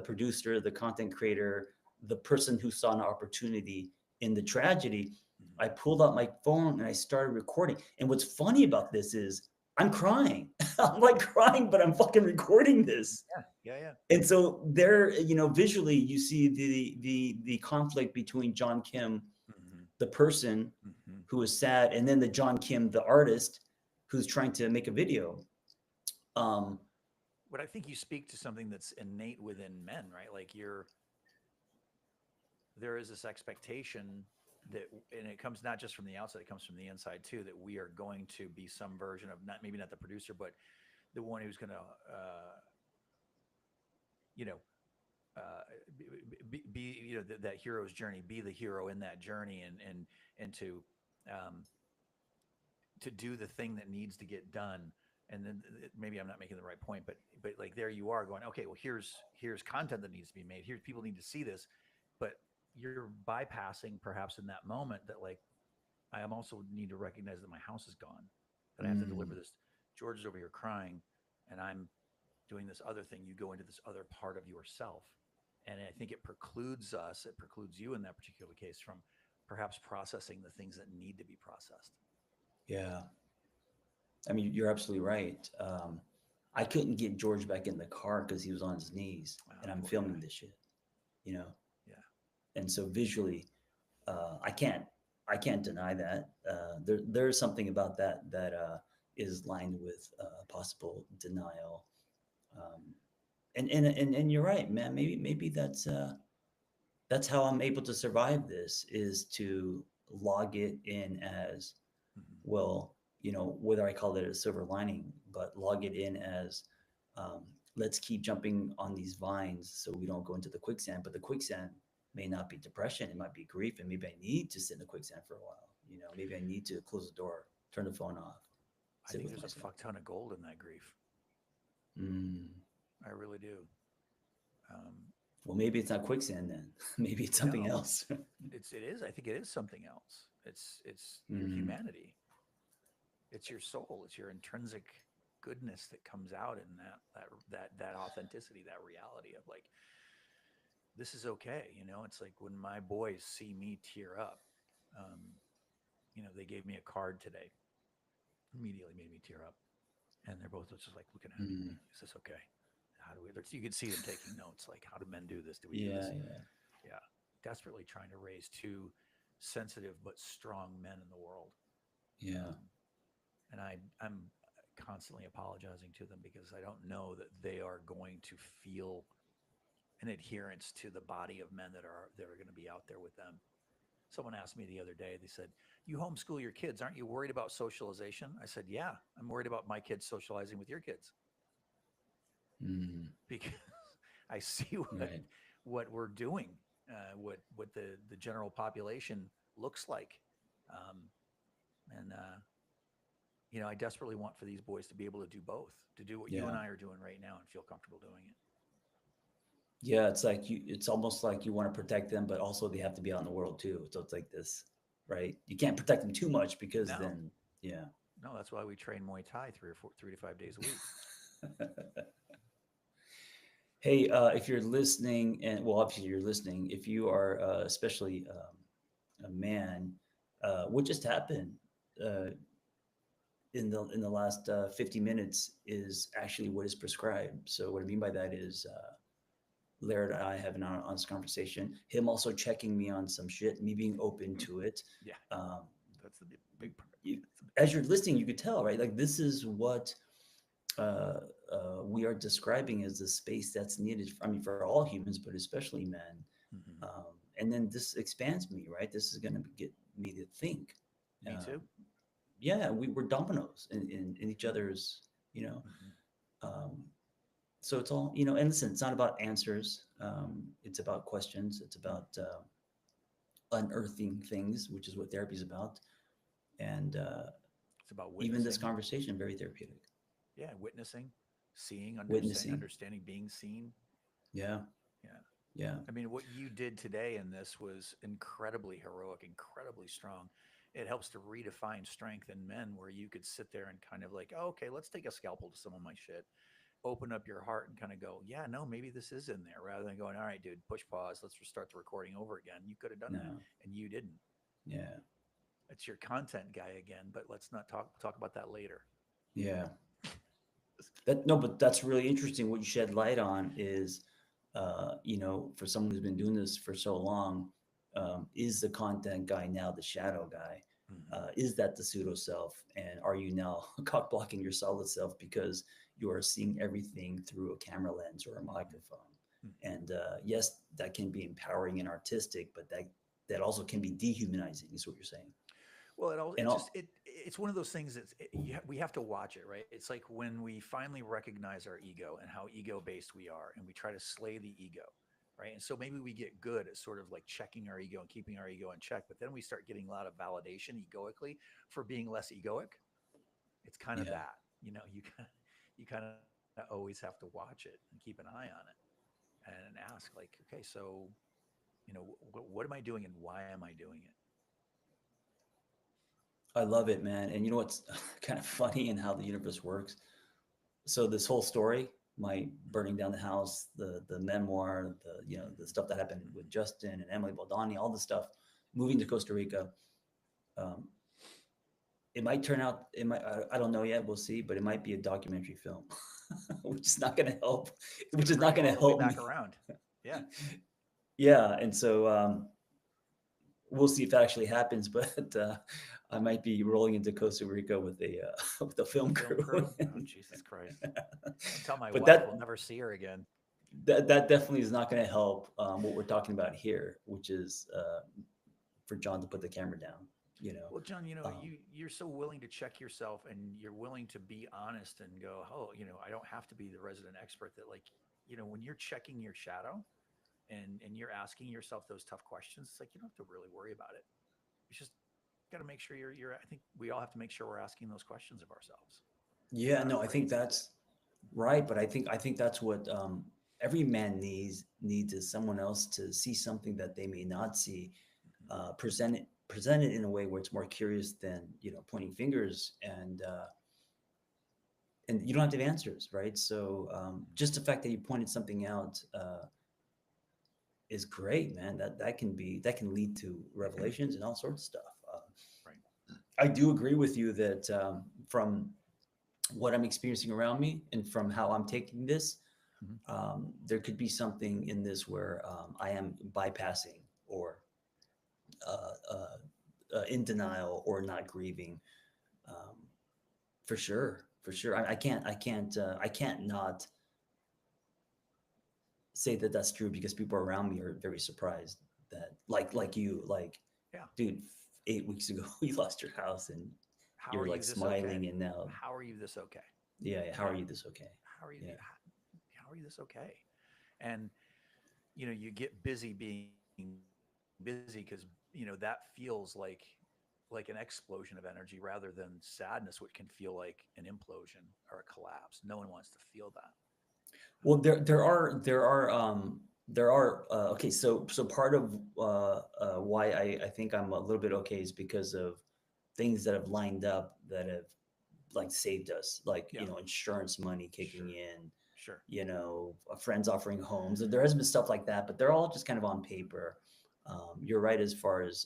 Speaker 1: producer, the content creator, the person who saw an opportunity in the tragedy.
Speaker 2: Hmm.
Speaker 1: I pulled out my phone and I started recording. And what's funny about this is I'm crying. I'm like crying, but I'm fucking recording this.
Speaker 2: Yeah. Yeah. Yeah.
Speaker 1: And so there, visually you see the conflict between John Kim,
Speaker 2: Hmm.
Speaker 1: the person
Speaker 2: Hmm.
Speaker 1: who is sad, and then the John Kim, the artist, who's trying to make a video. Um,
Speaker 2: But I think you speak to something that's innate within men, right? Like there is this expectation that, and it comes not just from the outside, it comes from the inside too, that we are going to be some version of, not maybe not the producer, but the one who's going to, you know, uh, that hero's journey, be the hero in that journey, and um, to do the thing that needs to get done. And then maybe I'm not making the right point, but like there you are going, okay, well here's content that needs to be made. Here's people need to see this, but you're bypassing perhaps in that moment that, like, I am also need to recognize that my house is gone, that I have to deliver
Speaker 1: mm,
Speaker 2: this. George is over here crying, and I'm doing this other thing. You go into this other part of yourself, and I think it precludes us. It precludes you in that particular case from perhaps processing the things that need to be processed.
Speaker 1: yeah, I mean, you're absolutely right. I couldn't get George back in the car because he was on his knees,
Speaker 2: Oh,
Speaker 1: and I'm
Speaker 2: poor
Speaker 1: filming
Speaker 2: guy.
Speaker 1: this shit, you know.
Speaker 2: Yeah.
Speaker 1: And so visually, I can't deny that. There's something about that is lined with possible denial. Um, and you're right, man. Maybe that's how I'm able to survive this is to log it in as
Speaker 2: Hmm.
Speaker 1: well, whether I call it a silver lining, but log it in as um, let's keep jumping on these vines so we don't go into the quicksand. But the quicksand may not be depression, it might be grief, and maybe I need to sit in the quicksand for a while. Maybe I need to close the door, turn the phone off,
Speaker 2: I
Speaker 1: sit
Speaker 2: think
Speaker 1: with
Speaker 2: there's a
Speaker 1: myself.
Speaker 2: fuck ton of gold in that grief.
Speaker 1: Mm.
Speaker 2: I really do. Um,
Speaker 1: Well, maybe it's not quicksand then. Maybe it's something
Speaker 2: no,
Speaker 1: else.
Speaker 2: it is. I think it is something else. It's your
Speaker 1: Mm.
Speaker 2: humanity. It's your soul. It's your intrinsic goodness that comes out in that authenticity, that reality of, like, this is okay. It's like when my boys see me tear up. Um, they gave me a card today. Immediately made me tear up, and they're both just like looking at me.
Speaker 1: Mm.
Speaker 2: Is this okay? How do we? You can see them taking notes. Like, how do men do this? Do we do
Speaker 1: Yeah,
Speaker 2: this?
Speaker 1: yeah,
Speaker 2: Yeah, desperately trying to raise two sensitive but strong men in the world.
Speaker 1: yeah.
Speaker 2: Um, and I'm constantly apologizing to them because I don't know that they are going to feel an adherence to the body of men that are going to be out there with them. Someone asked me the other day. They said, you homeschool your kids. Aren't you worried about socialization? I said, yeah, I'm worried about my kids socializing with your kids
Speaker 1: Mm,
Speaker 2: because I see what
Speaker 1: right.
Speaker 2: we're doing, what the general population looks like, um, and I desperately want for these boys to be able to do both, to do what you
Speaker 1: Yeah.
Speaker 2: and I are doing right now, and feel comfortable doing it.
Speaker 1: Yeah. It's like it's almost like you want to protect them, but also they have to be out in the world too. So it's like this, right? You can't protect them too much because
Speaker 2: No,
Speaker 1: then, yeah.
Speaker 2: no, that's why we train Muay Thai 3 to 5 days a week.
Speaker 1: Hey, if you're listening, and well, obviously you're listening, if you are especially a man, what just happened uh, in the last 50 minutes is actually what is prescribed. So what I mean by that is Laird and I having an honest conversation, him also checking me on some shit, me being open to it.
Speaker 2: Yeah,
Speaker 1: Um,
Speaker 2: that's the big part.
Speaker 1: you,
Speaker 2: That's a big
Speaker 1: as
Speaker 2: part.
Speaker 1: you're listening, you could tell, right? Like this is what uh, we are describing as the space that's needed. I mean, for all humans, but especially men.
Speaker 2: Hmm.
Speaker 1: And then this expands me, right? This is going to get me to think.
Speaker 2: Me
Speaker 1: Um,
Speaker 2: too.
Speaker 1: yeah, we're dominoes in each other's, you know.
Speaker 2: Hmm.
Speaker 1: Um, so it's all, and listen, it's not about answers. It's about questions. It's about unearthing things, which is what therapy is about. And
Speaker 2: It's about
Speaker 1: even this
Speaker 2: witnessing.
Speaker 1: conversation, very therapeutic.
Speaker 2: Yeah, witnessing, seeing,
Speaker 1: Witnessing.
Speaker 2: understanding, being seen.
Speaker 1: Yeah.
Speaker 2: Yeah.
Speaker 1: Yeah.
Speaker 2: I mean, what you did today in this was incredibly heroic, incredibly strong. It helps to redefine strength in men where you could sit there and kind of like, oh, okay, let's take a scalpel to some of my shit, open up your heart and kind of go, yeah, no, maybe this is in there rather than going, all right, dude, push pause. Let's restart the recording over again. You could have done that
Speaker 1: No.
Speaker 2: and you didn't.
Speaker 1: Yeah.
Speaker 2: It's your content guy again, but let's not talk about that later.
Speaker 1: Yeah. That no, but that's really interesting. What you shed light on is, for someone who's been doing this for so long, is the content guy now the shadow guy?
Speaker 2: Mm-hmm.
Speaker 1: Is that the pseudo self? And are you now cock blocking your solid self because you are seeing everything through a camera lens or a microphone?
Speaker 2: Mm-hmm.
Speaker 1: And yes, that can be empowering and artistic, but that also can be dehumanizing. Is what you're saying?
Speaker 2: Well,
Speaker 1: And all,
Speaker 2: it's one of those things that we have to watch it, right? It's like when we finally recognize our ego and how ego based we are, and we try to slay the ego, right? And so maybe we get good at sort of like checking our ego and keeping our ego in check, but then we start getting a lot of validation egoically for being less egoic. It's kind of
Speaker 1: yeah,
Speaker 2: that, you kind of always have to watch it and keep an eye on it and ask, like, okay, so what am I doing and why am I doing it?
Speaker 1: I love it, man. And you know what's kind of funny in how the universe works? So this whole story, my burning down the house, the memoir, the stuff that happened with
Speaker 2: Mm-hmm.
Speaker 1: Justin and Emily Baldani, all the stuff, moving to Costa Rica, um, it might turn out. It might. I don't know yet. We'll see. But it might be a documentary film, which is not going to help.
Speaker 2: It's going
Speaker 1: Which
Speaker 2: to
Speaker 1: is not
Speaker 2: bring you
Speaker 1: going
Speaker 2: all
Speaker 1: to
Speaker 2: the way
Speaker 1: help
Speaker 2: back
Speaker 1: me.
Speaker 2: around. Yeah.
Speaker 1: Yeah, and so we'll see if that actually happens. But I might be rolling into Costa Rica with a with a
Speaker 2: With a
Speaker 1: film
Speaker 2: film
Speaker 1: crew.
Speaker 2: crew? Oh, Jesus Christ. Don't tell my
Speaker 1: But
Speaker 2: wife we'll never see her again.
Speaker 1: that definitely is not going to help what we're talking about here, which is for John to put the camera down. You know,
Speaker 2: Well, John,
Speaker 1: um,
Speaker 2: you're so willing to check yourself and you're willing to be honest and go, oh, I don't have to be the resident expert that like, when you're checking your shadow and you're asking yourself those tough questions, it's like you don't have to really worry about it. You just got to make sure you're I think we all have to make sure we're asking those questions of ourselves. We're
Speaker 1: yeah,
Speaker 2: not
Speaker 1: no, I think
Speaker 2: afraid to do that.
Speaker 1: that's right, but I think that's what every man needs is someone else to see something that they may not see,
Speaker 2: Hmm.
Speaker 1: present it in a way where it's more curious than pointing fingers, and you don't have to have answers, right? So just the fact that you pointed something out is great, man. That can lead to revelations and all sorts of stuff.
Speaker 2: Right.
Speaker 1: I do agree with you that from what I'm experiencing around me and from how I'm taking this,
Speaker 2: Hmm.
Speaker 1: there could be something in this where I am bypassing or uh, in denial or not grieving. Um, for sure, for sure. I can't not say that that's true because people around me are very surprised that like you, like,
Speaker 2: Yeah.
Speaker 1: dude, 8 weeks ago you lost your house and
Speaker 2: How
Speaker 1: you're
Speaker 2: are
Speaker 1: like
Speaker 2: you this okay?
Speaker 1: smiling and now,
Speaker 2: How are you this okay?
Speaker 1: yeah, yeah, how are
Speaker 2: How
Speaker 1: you this okay?
Speaker 2: how are you
Speaker 1: Yeah.
Speaker 2: how are you this okay? And you get busy being busy because that feels like an explosion of energy rather than sadness, which can feel like an implosion or a collapse. No one wants to feel that.
Speaker 1: Well, there are okay. So part of why I think I'm a little bit okay is because of things that have lined up that have like saved us, like
Speaker 2: Yeah,
Speaker 1: insurance money kicking
Speaker 2: sure,
Speaker 1: in,
Speaker 2: sure.
Speaker 1: friends offering homes. There has been stuff like that, but they're all just kind of on paper. You're right as far as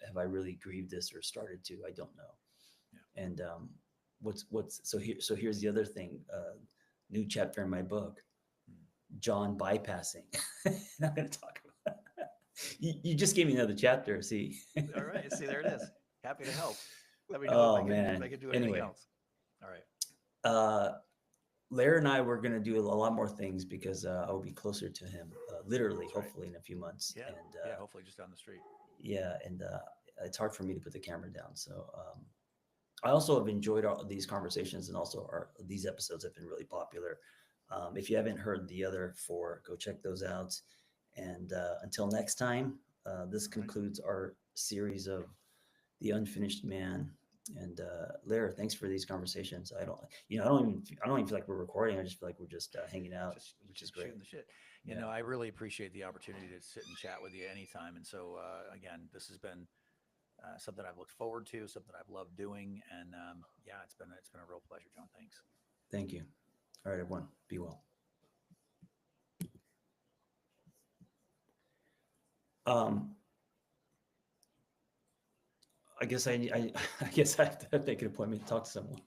Speaker 1: have I really grieved this or started to? I don't know.
Speaker 2: Yeah.
Speaker 1: And what's so here's the other thing. New chapter in my book,
Speaker 2: Mm.
Speaker 1: John bypassing. And I'm going to talk about. You just gave me another chapter. See.
Speaker 2: All right. See, there it is. Happy to help. Let me know
Speaker 1: Oh
Speaker 2: if I
Speaker 1: man.
Speaker 2: can do anything
Speaker 1: Anyway,
Speaker 2: else. All right.
Speaker 1: uh, Lair and I were going to do a lot more things because I'll be closer to him, literally,
Speaker 2: That's right.
Speaker 1: hopefully in a few months.
Speaker 2: Yeah.
Speaker 1: And
Speaker 2: Yeah. Hopefully just down the street.
Speaker 1: yeah, and it's hard for me to put the camera down. So I also have enjoyed all these conversations, and also these episodes have been really popular. If you haven't heard the other four, go check those out. And until next time, this
Speaker 2: All right.
Speaker 1: concludes our series of The Unfinished Man. And Lair, thanks for these conversations. I don't even feel like we're recording. I just feel like we're just hanging out,
Speaker 2: Just
Speaker 1: which is great.
Speaker 2: shooting the shit.
Speaker 1: Yeah.
Speaker 2: I really appreciate the opportunity to sit and chat with you anytime. And so, again, this has been something I've looked forward to, something I've loved doing. And yeah, it's been a real pleasure, John. Thanks.
Speaker 1: Thank you. All right, everyone. Be well. Um, I guess I guess I have to make an appointment to talk to someone.